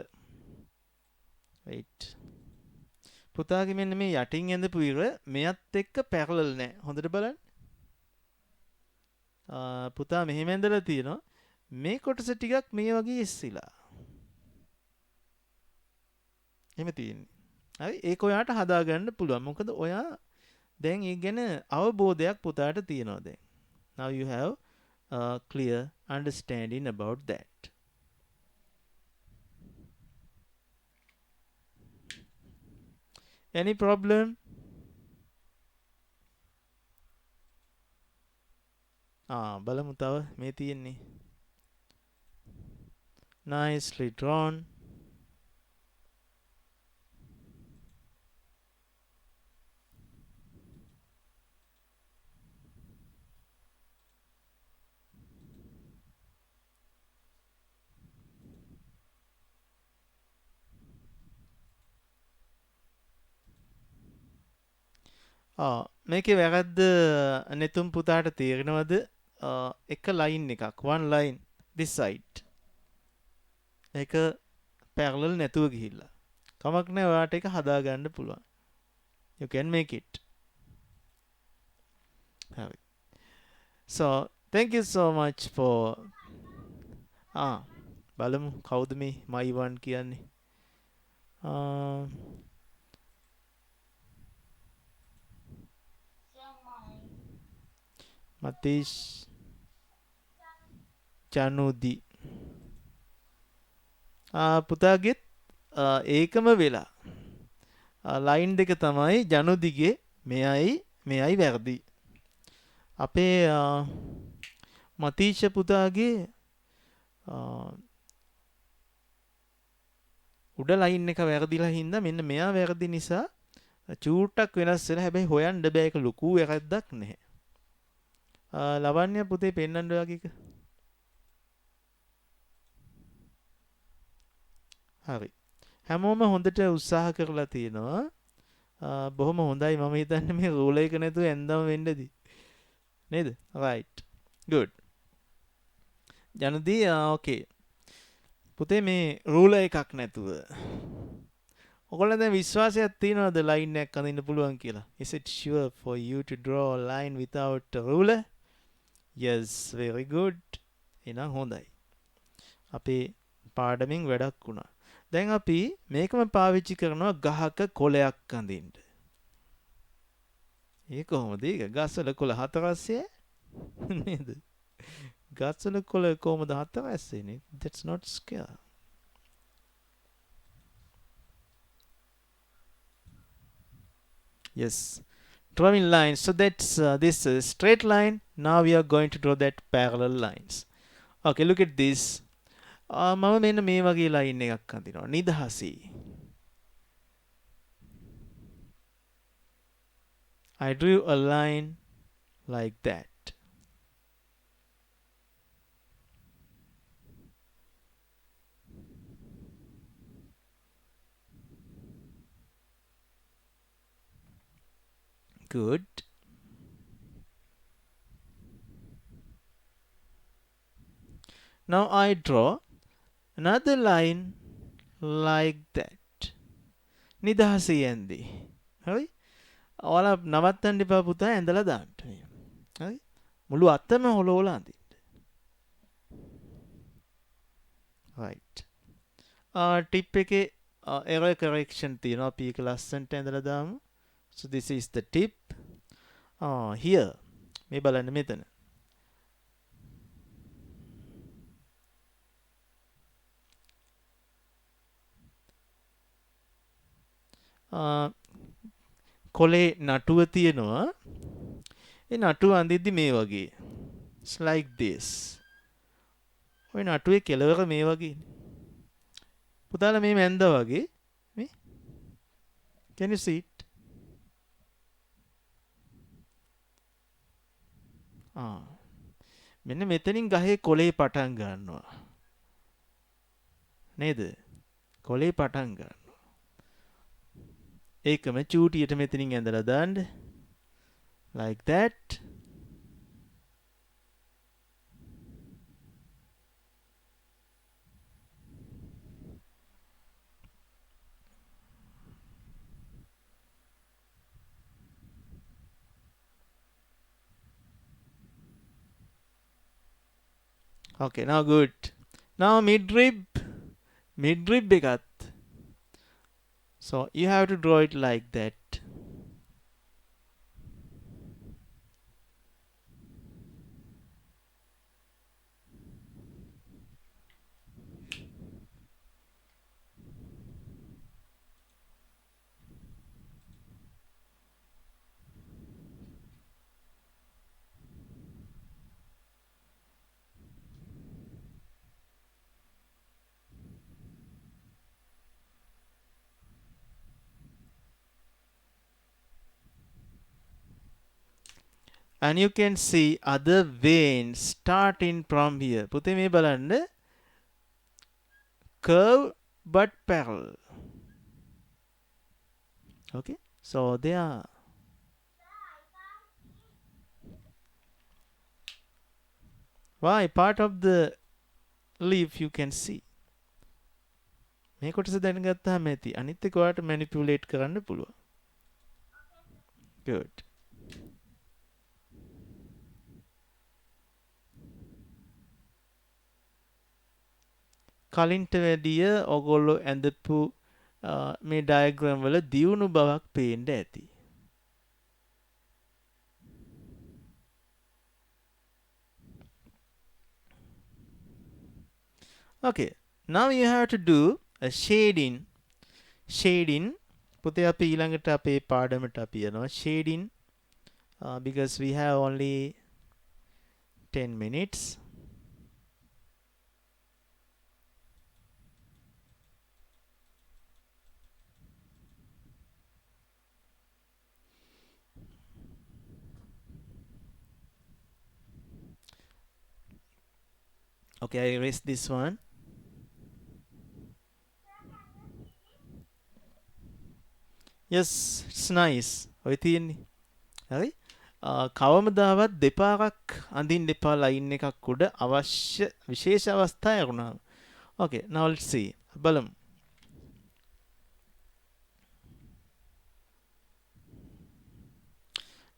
Wait. පුතාගේ මෙන්න මේ යටින් ඇඳපු ඉර මෙයත් එක්ක parallel නෑ. හොඳට බලන්න. පුතා මෙහෙම ඇඳලා තියෙනවා. මේ කොටස ටිකක් මේ වගේ ඉස්සිලා. එහෙම තියෙන්නේ. හරි ඒක ඔයාට හදා ගන්න පුළුවන්. මොකද ඔයා දැන් ඒ ගැන අවබෝධයක් පුතාට තියෙනවා දැන්. Now you have a clear understanding about that. Any problem? බලමු තව මේ තියෙන්නේ. Nicely drawn. මේකේ වැරද්ද නෙතුම් පුතාට තේරෙනවද? එක line එකක් one line this side ඒක parallel නැතුව ගිහිල්ලා කමක් නැහැ ඔයාට ඒක හදාගන්න පුළුවන් you can make it හරි so thank you so much for බලමු කවුද මේ my1 කියන්නේ මතීෂ් චනුදි පුතාගෙත් ඒකම වෙලා ලයින් දෙක තමයි ජනුදිගේ මෙයයි වැරදි අපේ මතීෂ පුතාගේ උඩ ලයින් එක වැරදිලා හින්දා මෙන්න මෙයා වැරදි නිසා චූට්ටක් වෙනස් වෙලා හැබැයි හොයන්න බෑ ඒක ලොකු වැරද්දක් නැහැ ලවන්‍ය පුතේ පෙන්නන්න ඔයාගේක හරි හැමෝම හොඳට උත්සාහ කරලා තියෙනවා බොහොම හොඳයි මම හිතන්නේ මේ රූල් එක නැතුව එන්දම වෙන්නේදී නේද right good ජනදී ඕකේ පුතේ මේ රූල් එකක් නැතුව ඔයගොල්ලෝ දැන් විශ්වාසයක් තියනවද ලයින් එකක් අඳින්න පුළුවන් කියලා is it sure for you to draw a line without a ruler yes very good එහෙනම් හොඳයි අපේ පාඩමින් වැඩක් වුණා දැන් අපි මේකම පාවිච්චි කරනවා ගහක කොළයක් අඳින්න. ඒ කොහොමද? ඒක ගස්වල කොළ හතරස්සේ නේද? ගස්වල කොළ කොහොමද හතරස්සේ නේ? That's not scale. Yes. Drawing lines. So that's this straight line. Now we are going to draw that parallel lines. Okay, look at this. මම මෙන්න මේ වගේ ලයින් එකක් අඳිනවා නිදහසී I drew a line like that good now I draw another line like that නිදහසේ ඇන්දේ හරි ඔයාලා නවත්තන්න එපා පුතා ඇඳලා දාන්න හරි මුළු අතම හොලවලා අඳින්න right tip එකේ error correction තියෙනවා අපි ඒක ලස්සනට ඇඳලා දාමු so this is the tip here මේ බලන්න මෙතන කොලේ නටුව තියෙනවා ඒ නටුව අඳිද්දි මේ වගේ it's like this ඔය නටුවේ කෙලවර මේ වගේ පුතාලා මේ මැන්ද වගේ මේ can you see it මෙන්න මෙතනින් ගහේ කොලේ පටන් ගන්නවා නේද කොලේ පටන් ගන්නවා ඒකම චූටියට මෙතනින් ඇඳලා දාන්න like that okay now good now midrib එකත් so you have to draw it like that and you can see other veins starting from here පුතේ මේ බලන්න curve but parallel okay so they are why part of the leaf you can see. මේ කොටස දැනගත්තාම ඇති. අනිත් එක ඔයාලට manipulate කරන්න පුළුවන්. good. කලින්ට වැඩිය ඔගොල්ලෝ ඇඳපු මේ ඩයග්‍රෑම් වල දියුණු බවක් පේන්න ඇති. Okay, now you have to do a shading. පුතේ අපි ඊළඟට අපේ පාඩමට අපි යනවා shading because we have only 10 minutes. Okay, I erase this one. Yes, it's nice. ඔය තියෙන්නේ. හරි? කවමදාවත් දෙපාරක් අඳින්න එපා ලයින් එකක් උඩ අවශ්‍ය විශේෂ අවස්ථා ලැබුණාම. Okay, now let's see. බලමු.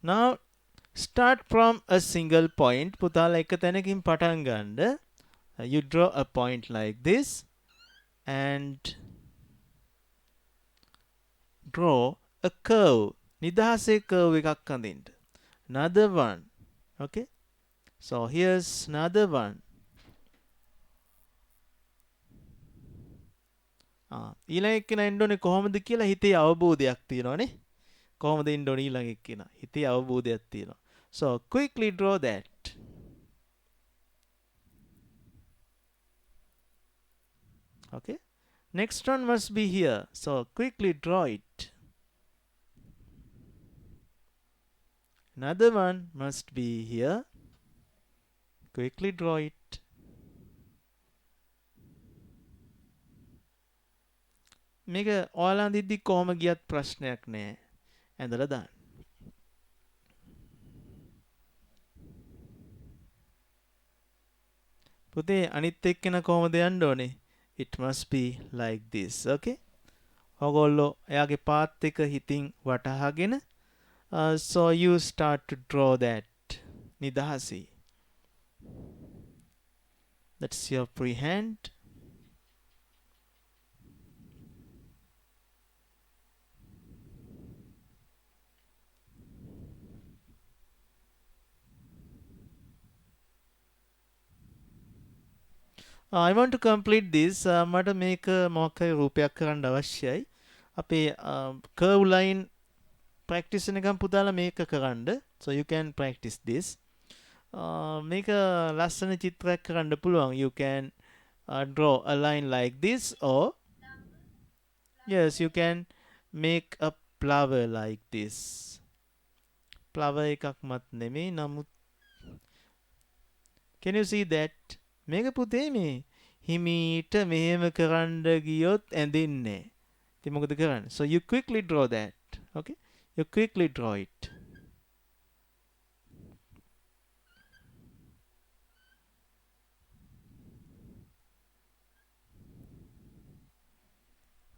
Now start from a single point. පුතාලා එක තැනකින් පටන් ගන්න. You draw a point like this and draw a curve. නිදහසේ curve එකක් අඳින්න. Another one. Okay, so here's another one. ඊළඟ එක්කෙනා එන්න ඕනේ කොහොමද කියලා හිතේ අවබෝධයක් තියෙනවනේ. කොහොමද එන්න ඕනේ ඊළඟ එක්කෙනා? හිතේ අවබෝධයක් තියෙනවා. So quickly draw that. Okay, next one must be here, so quickly draw it. Another one must be here, quickly draw it. මේක ඔයාලා අඳිද්දි කොහොම ගියත් ප්‍රශ්නයක් නෑ. ඇඳලා දාන්න. පුතේ අනිත් එක්කෙනා කොහොමද යන්න ඕනේ? It must be like this. Okay, ඔයගොල්ලෝ එයාගේ පාත් එක හිතින් වටහාගෙන so you start to draw that නිදහසේ. That's your free hand. I want to complete this. මට මේක මොකක් හරි රූපයක් කරන්න අවශ්‍යයි. අපේ curve line practice එකෙන් පුතාලා මේක කරන්න. So you can practice this. මේක ලස්සන චිත්‍රයක් කරන්න පුළුවන්. You can draw a line like this, or yes, you can make a flower like this. flower එකක් මත් නෙමෙයි නමුත් can you see that? මේක පුතේ මේ හිමීට මෙහෙම කරන්න ගියොත් ඇඳෙන්නේ. ඉතින් මොකද කරන්නේ? So you quickly draw that. Okay, you quickly draw it.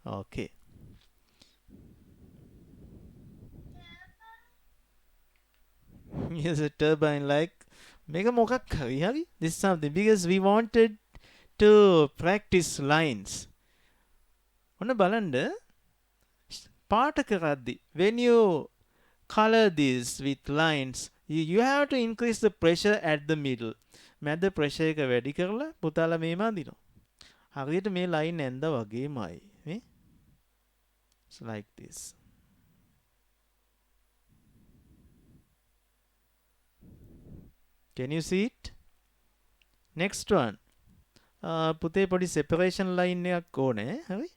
Okay. Here's a turbine like මේක මොකක් හරි. This is something because we wanted to practice lines. ඔන්න බලන්න පාට කරද්දි when you color this with lines you have to increase the pressure at the middle. මැද pressure එක වැඩි කරලා පුතාලා මේම අඳිනවා. හරියට මේ line ඇඳ වගේමයි මේ. It's like this. Can you see it? Next one. පුතේ පොඩි separation line එකක් ඕනේ. හරි?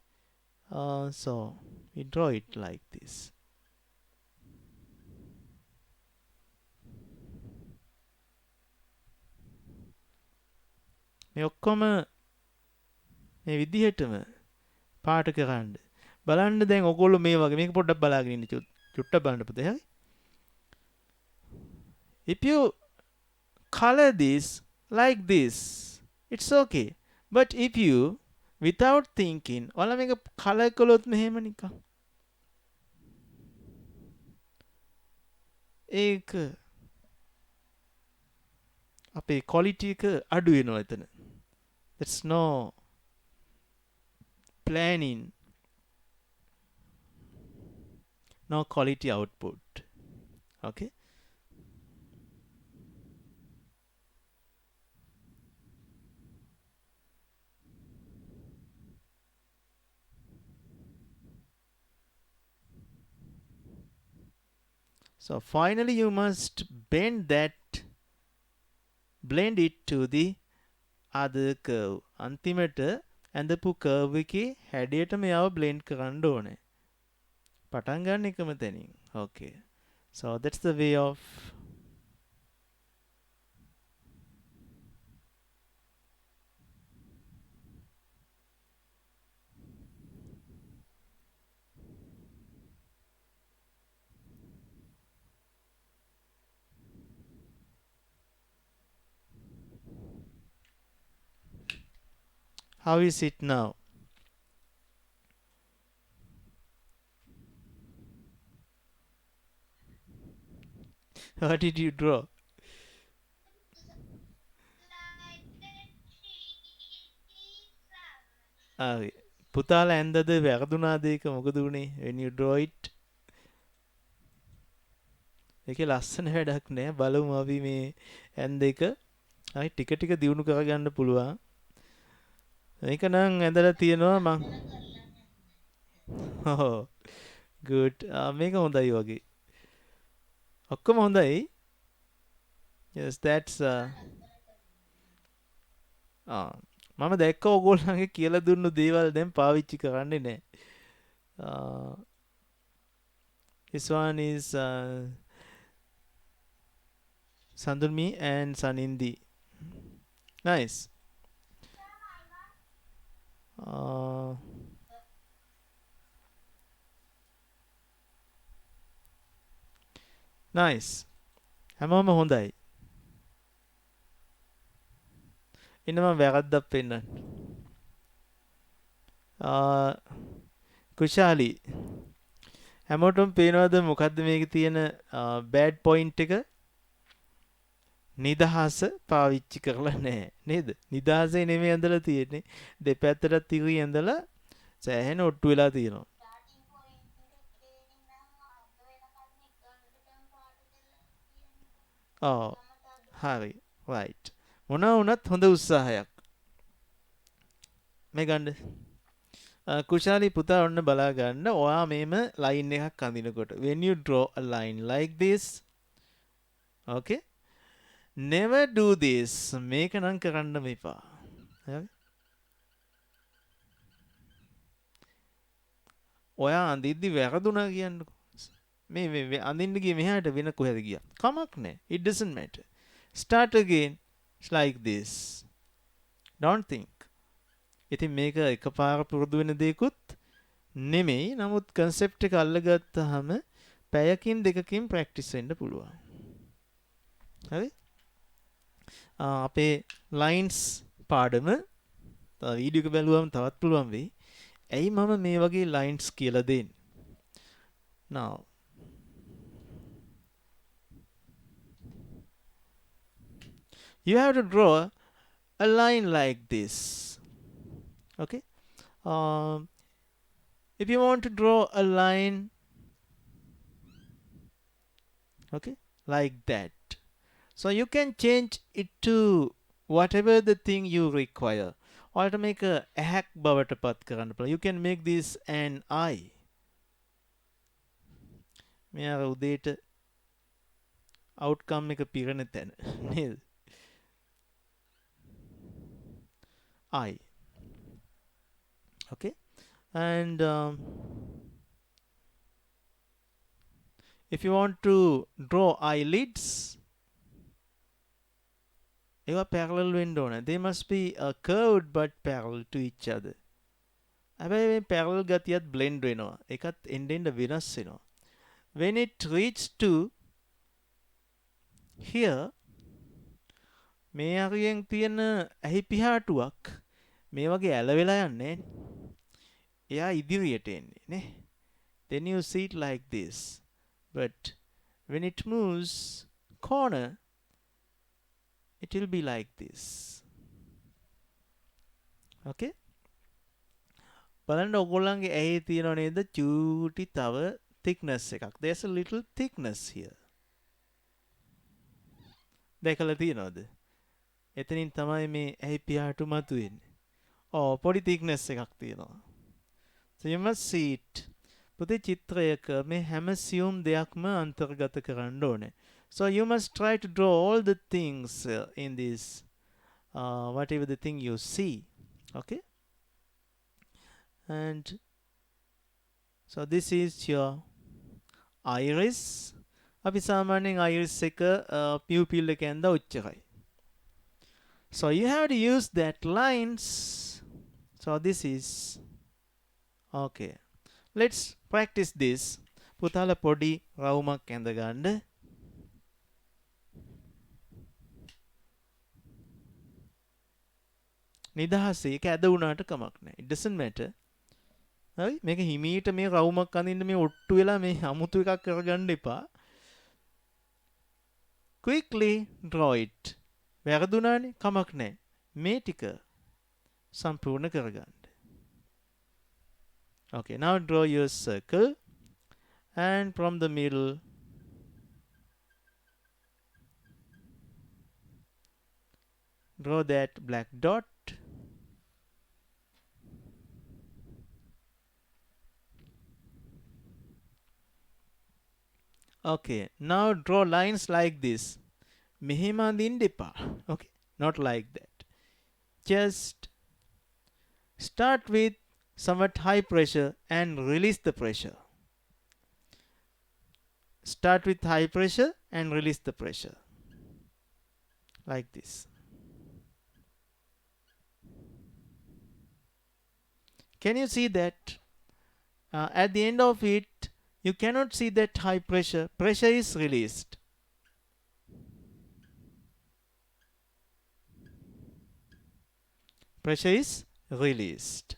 So we draw it like this. මේ ඔක්කොම මේ විදිහටම පාට කරන්න. බලන්න දැන් ඔයගොල්ලෝ මේ වගේ මේක පොඩ්ඩක් බලාගෙන ඉන්න චුට්ටක් බලන්න පුතේ. හරි? If you color this like this, it's okay. But if you without thinking ඔයාලා මේක කලර් කළොත් මෙහෙම නිකන් ඒක අපේ quality එක අඩු වෙනවා එතන. That's no planning, no quality output. Okay. So finally you must bend that, blend it to the other curve. අන්තිමට ඇඳපු curve එකේ හැඩයට මෙයාව blend කරන්න ඕනේ. පටන් ගන්න එකම තැනින්. Okay. So that's the way of how is it now? What did you draw? පුතාලා ඇන්දද වැරදුනාද ඒක මොකද උනේ when you draw it? ඒකේ ලස්සන වැඩක් නෑ. බලමු අපි මේ ඇන්ද එක හරි ටික ටික දියුණු කරගන්න පුළුවන්. මේක නම් ඇඳලා තියෙනවා මං. ඔව් good. මේක හොඳයි වගේ. ඔක්කොම හොඳයි. Yes, that's මම දැක්ක ඕගොල්ලන්ගේ කියලා දුන්නු දේවල් දැන් පාවිච්චි කරන්නේ නැහැ. This one is Sandurmi and Sanindi. Nice. Nice. හැමෝම හොඳයි. ඉන්න මම වැරද්දක් පෙන්නන්න. කුෂාලි හැමෝටම පේනවද මොකද්ද මේකේ තියෙන බෑඩ් පොයින්ට් එක? නිදහස පාවිච්චි කරලා නැහැ නේද? නිදහසේ නෙමෙයි ඇඳලා තියෙන්නේ. දෙපැත්තට ඉරි ඇඳලා සෑහෙන ඔට්ටු වෙලා තියෙනවා. ඔව් හරි right. මොනවා වුණත් හොඳ උත්සාහයක් මේ ගන්න. කුෂාලි පුතා ඔන්න බලා ගන්න. ඔයා මේම ලයින් එකක් අඳිනකොට when you draw a line like this, okay, never do this. මේක නම් කරන්න මෙපා. හරි. ඔයා අඳිද්දි වැරදුනා කියන්නකො. මේ අඳින්න ගියේ මෙහාට වෙන කොහෙද ගියා? කමක් නැහැ. It doesn't matter. Start again. It's like this. Don't think. ඉතින් මේක එකපාර පුරුදු වෙන දෙයක්වත් නෙමෙයි. නමුත් concept එක අල්ලගත්තාම පැයකින් දෙකකින් practice වෙන්න පුළුවන්. හරි? අපේ lines පාඩම වීඩියෝ එක බැලුවම තවත් පුළුවන් වෙයි. ඇයි මම මේ වගේ lines කියලා දෙන්නේ? Now you have to draw a line like this. Okay. If you want to draw a line, okay, like that, so you can change it to whatever the thing you require. Or to make a hack බවට පත් කරන්න පුළුවන්. You can make this an eye. මෙයා උදේට outcome එක පිරෙන තැන නේද? eye. Okay. And if you want to draw eyelids, they are parallel වෙන්න ඕන. They must be curved but parallel to each other. හැබැයි මේ parallel ගතියත් blend වෙනවා. ඒකත් end end වෙනස් වෙනවා. When it reaches to here, මේ අරියෙන් තියෙන ඇහි පිහාටුවක් මේ වගේ ඇලවෙලා යන්නේ එයා ඉදිරියට එන්නේ නේ. Then you see it like this. But when it moves corner, it will be like this. Okay? බලන්න ඔයගොල්ලන්ගේ ඇහි තියෙනව නේද චූටි තව thickness එකක්. There's a little thickness here. දැකලා තියෙනවද? එතනින් තමයි මේ ඇහි පියාටු මතුවෙන්නේ. පොඩි thickness එකක් තියෙනවා. So you must see it. පුතේ චිත්‍රයක මේ හැම සියුම් දෙයක්ම අන්තර්ගත කරන්න ඕනේ. So you must try to draw all the things in this, whatever the thing you see. Okay? And so this is your iris. අපි සාමාන්‍යයෙන් iris එක pupil එකෙන් දා උච්චරයි. So you have to use that lines. So this is okay. Let's practice this. පුතාලා පොඩි රවුමක් ඇඳ ගන්න. නිදහසේ ඒක ඇද වුණාට කමක් නැහැ. It doesn't matter. හරි මේක හිමීට මේ රවුමක් අඳින්න මේ ඔට්ටු වෙලා මේ අමුතු එකක් කරගන්න එපා. Quickly draw it. වැරදුනානේ කමක් නැහැ. මේ ටික සම්පූර්ණ කරගන්න. Okay, now draw your circle and from the middle draw that black dot. Okay, now draw lines like this. මෙහෙම අඳින්න එපා. Okay, not like that. Just start with somewhat high pressure and release the pressure. Start with high pressure and release the pressure. Like this. Can you see that? At the end of it, you cannot see that high pressure. Pressure is released. Pressure is released.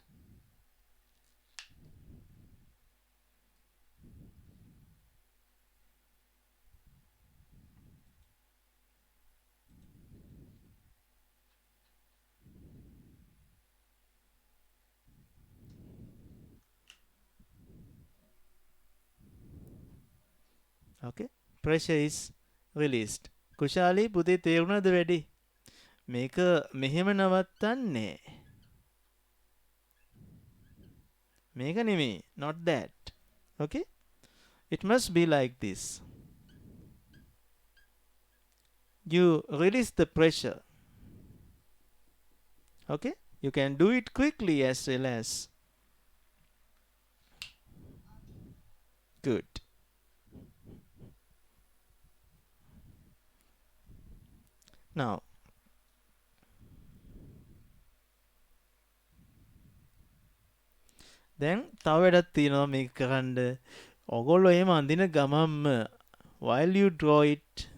Okay, pressure is released. කුශාලී පුතේ තේරුණාද වැඩි? මේක මෙහෙම නවත්තන්නේ. මේක නෙමෙයි, not that. Okay, it must be like this. You release the pressure. Okay, you can do it quickly as well as. Good. Now දැන් තව වැඩක් තියෙනවා මේක කරන්න. ඔයගොල්ලෝ එහෙම අඳින ගමම්ම while you draw it,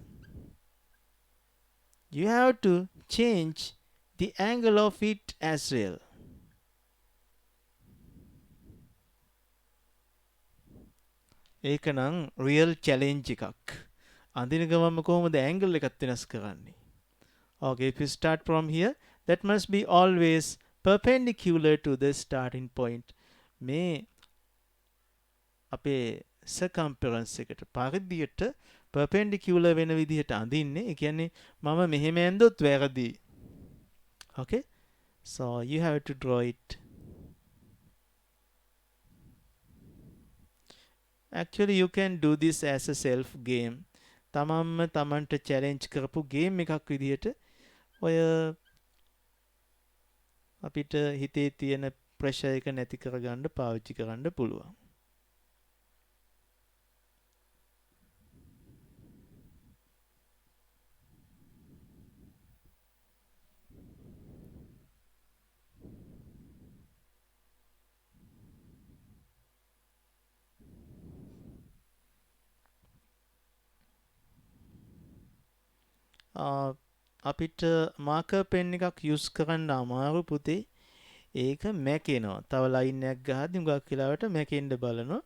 you have to change the angle of it as well. ඒක නම් real challenge එකක්. අඳින ගමම්ම කොහොමද angle එකත් වෙනස් කරන්නේ? Okay, if you start from here, that must be always perpendicular to the starting point. මේ අපේ circumference එකට පරිධියට perpendicular වෙන විදිහට අඳින්නේ. ඒ කියන්නේ මම මෙහෙම ඇඳොත් වැරදි. Okay, so you have to draw it. Actually you can do this as a self game. තමන්ම තමන්ට challenge කරපු game එකක් විදිහට ඔය අපිට හිතේ තියෙන pressure එක නැති කරගන්න පාවිච්චි කරන්න පුළුවන්. අපිට මාකර් පෙන් එකක් යූස් කරන්න අමාරු පුතේ. ඒක මැකෙනවා. තව ලයින් එකක් ගහද්දි හුඟක් වෙලාවට මැකෙන්න බලනවා.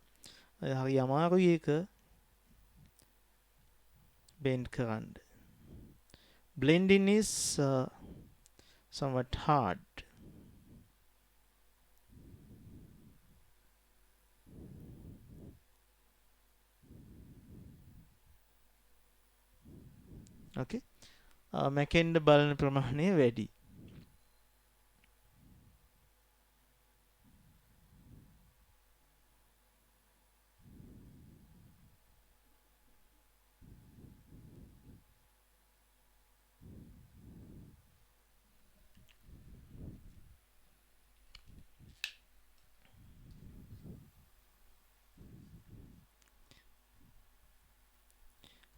හරි අමාරුයි ඒක bend කරන්න. Blending is somewhat hard. Okay. මැකෙන්න බලන ප්‍රමාණය වැඩි.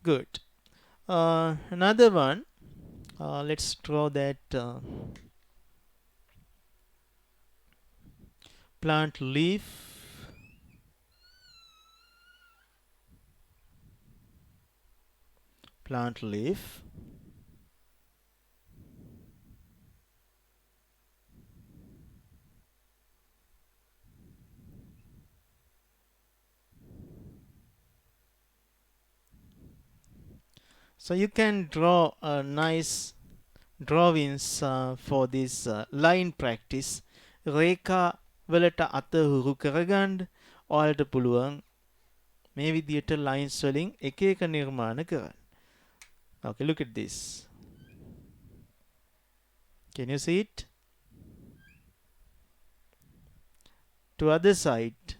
Good. Another one. Let's draw that plant leaf. Plant leaf. So you can draw a nice drawings for this line practice. රේඛා වලට අතහුරු කරගන්න ඔයාලට පුළුවන් මේ විදියට lines වලින් එක එක නිර්මාණ කරන්න. Okay, look at this. Can you see it? To other side.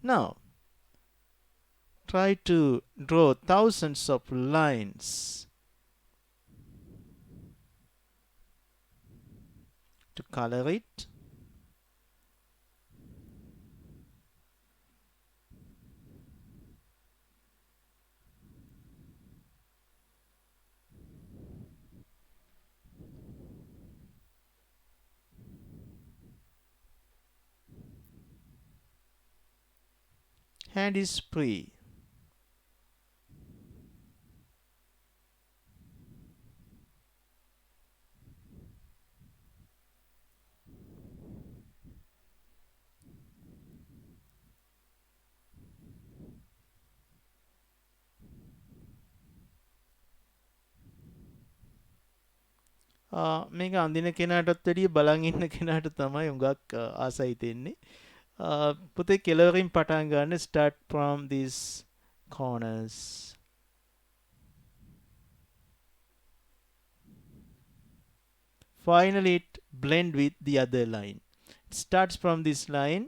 Now, try to draw thousands of lines. To color it. Hand is free. මේක අඳින කෙනාටත් වැඩිය බලන් ඉන්න කෙනාට තමයි උඟක් ආසයි දෙන්නේ. පුතේ කෙලවරින් පටන් ගන්න. Start from these corners. Finally it blend with the other line. It starts from this line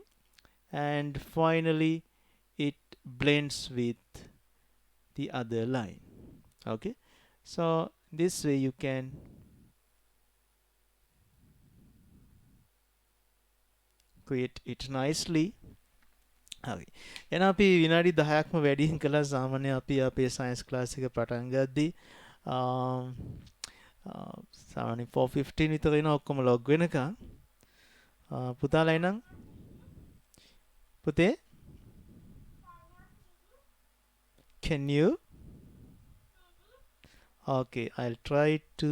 and finally it blends with the other line. Okay, so this way you can create it nicely. හරි. එහෙනම් අපි විනාඩි 10ක්ම වැඩියෙන් කළා. සාමාන්‍ය අපි අපේ science class එක පටන් ගද්දී සාමාන්‍ය 4:15 විතර එනවා ඔක්කොම ලොග් වෙනකන්. පුතාලා එනම් පුතේ can you? Okay, I'll try to.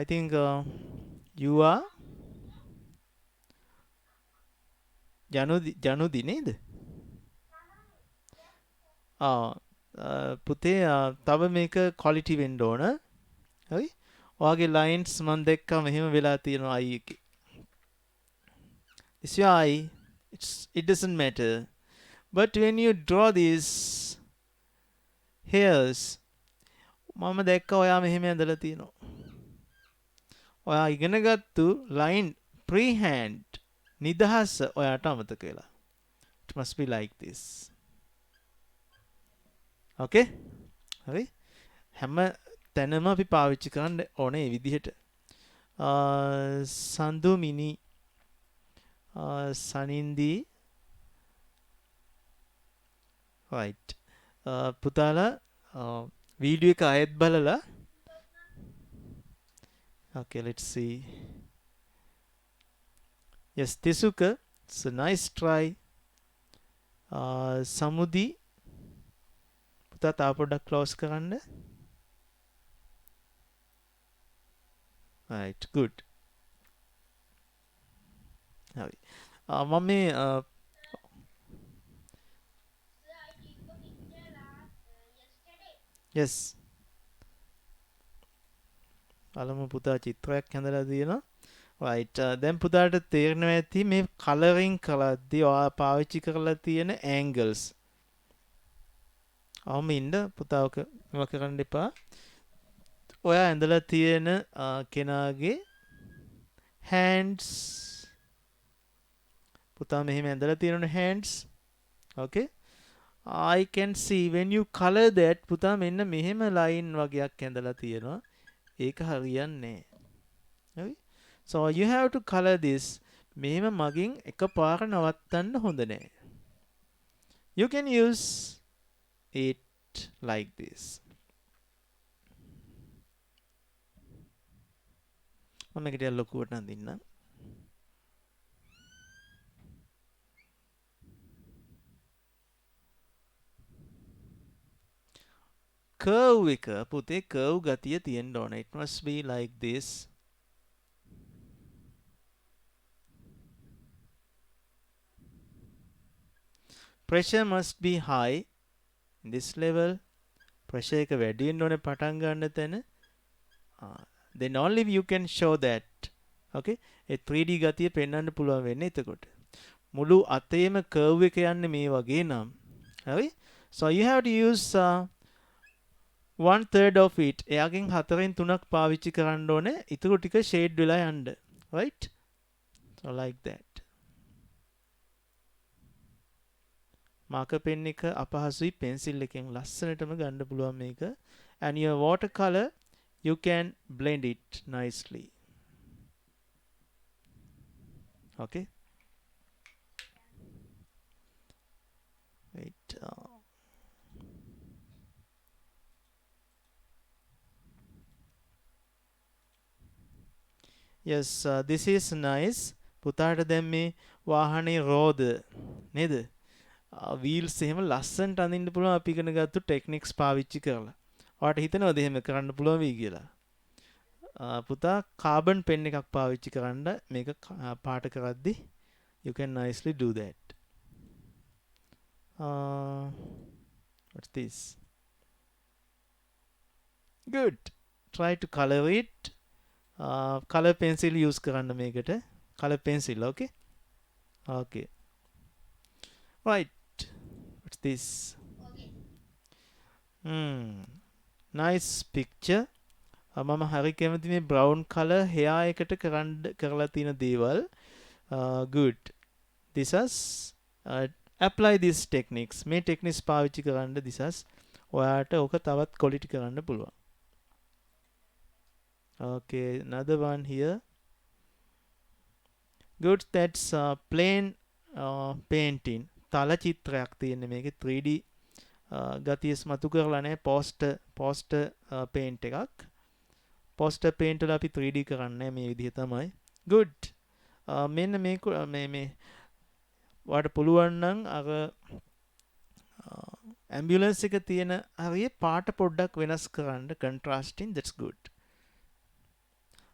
I think you are ජනුදි නේද? පුතේ තව මේක quality වෙන්න ඕන. හරි? ඔයාගේ lines මම දැක්කා මෙහෙම වෙලා තියෙනවා eye එකේ. It's your eye. It doesn't matter. But when you draw these hairs, මම දැක්කා ඔයා මෙහෙම ඇඳලා තියෙනවා. ඔයා ඉගෙනගත්තු line pre-hand නිදහස ඔයාට අමතක වෙලා. It must be like this. Okay? හරි? හැම තැනම අපි පාවිච්චි කරන්න ඕනේ මේ විදිහට. සඳුමිනි සනින්දි right. පුතාලා වීඩියෝ එක ආයෙත් බලලා okay, let's see. yes, Tisuka, it's a nice try. Samudi පුතා තා පොඩ්ඩක් close කරන්න. right, good. හරි. මම මේ Sir, I took a picture yesterday. yes අලමු පුතා චිත්‍රයක් හැඳලා තියෙනවා. right, දැන් පුතාට තේරෙනවා ඇති මේ කලරින් කරද්දී ඔයා පාවිච්චි කරලා තියෙන angles. අවම ඉන්න පුතා ඔක මේවා කරන්න එපා. ඔයා ඇඳලා තියෙන කෙනාගේ hands පුතා මෙහෙම ඇඳලා තියෙනනේ hands. okay, I can see when you color that පුතා මෙන්න මෙහෙම line වගේක් ඇඳලා තියෙනවා. ඒක හරියන්නේ නැහැ. so you have to color this. මෙහෙම මගින් එකපාර නවත්තන්න හොඳ නැහැ. you can use it like this. මම මේකට ලොකුවට අඳින්නම්. curve එක පුතේ curve ගතිය තියෙන්න ඕන. it must be like this. pressure must be high in this level. pressure එක වැඩි වෙන්න ඕනේ පටන් ගන්න තැන. then only you can show that. okay, A 3D ගතිය පෙන්වන්න පුළුවන් වෙන්නේ එතකොට. මුළු අතේම curve එක යන්නේ මේ වගේ නම්. හරි? so you have to use 1/3 of it. එයාගෙන් 4/3ක් පාවිච්චි කරන්න ඕනේ. ඊටු ටික shade වෙලා යන්න. right? so like that. marker pen එක අපහසුයි pencil එකෙන් ලස්සනටම ගන්න පුළුවන් මේක. and your watercolor you can blend it nicely. okay, wait, yes, this is nice. පුතාට දැන් මේ වාහනේ රෝද නේද? wheels එහෙම ලස්සනට අඳින්න පුළුවන් අපි ඉගෙන ගත්ත ටෙක්නික්ස් පාවිච්චි කරලා. ඔයාට හිතනවද එහෙම කරන්න පුළුවන් වෙයි කියලා? පුතා කාබන් පෙන් එකක් පාවිච්චි කරන්න මේක පාට කරද්දි you can nicely do that. what's this? good. try to color it. color pencil use කරන්න මේකට. color pencil. okay, okay, right. what's this? Okay. nice picture. මම හරි කැමති මේ brown color hair එකට කරලා තියෙන දේවල්. good. this is apply these techniques. මේ techniques පාවිච්චි කරන්න this is ඔයාට ඕක තවත් quality කරන්න පුළුවන්. okay, another one here. good. that's plain painting. තල චිත්‍රයක් තියෙන මේකේ 3D ගතිය ස්මතු කරලා නැහැ. poster paint එකක්. poster paint වල අපි 3D කරන්නේ මේ විදිහ තමයි. good. මෙන්න මේක මේ ඔයාලට පුළුවන් නම් අර ambulance එක තියෙන හරිය පාට පොඩ්ඩක් වෙනස් කරන්න contrasting. that's good.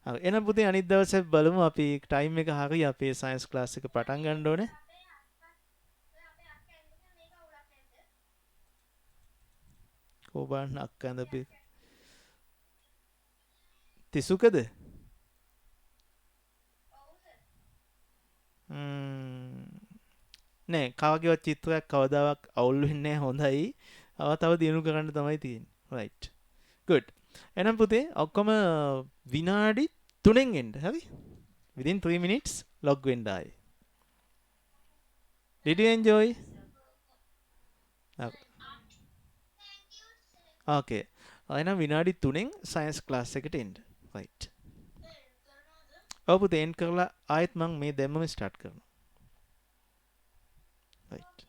හරි එහෙනම් පුතේ අනිත් දවසේ බලමු අපි ටයිම් එක හරිය අපේ සයන්ස් ක්ලාස් එක පටන් ගන්න ඕනේ. කොබන් අක්කන්ද අපි තිසුකද? නෑ කාගේවත් චිත්‍රයක් කවදාවත් අවුල් වෙන්නේ නැහැ. හොඳයි. තව දිනු කරන්න තමයි තියෙන්නේ. right, good. එහෙනම් පුතේ ඔක්කොම විනාඩි 3න් එන්න. හරි? within 3 minutes log වෙන්න ආයේ. did you enjoy? okay. එහෙනම් විනාඩි 3න් සයන්ස් ක්ලාස් එකට එන්න. right. ඔව් පුතේ එන් කරලා ආයෙත් මම මේ දැම්මම ස්ටාර්ට් කරනවා. right.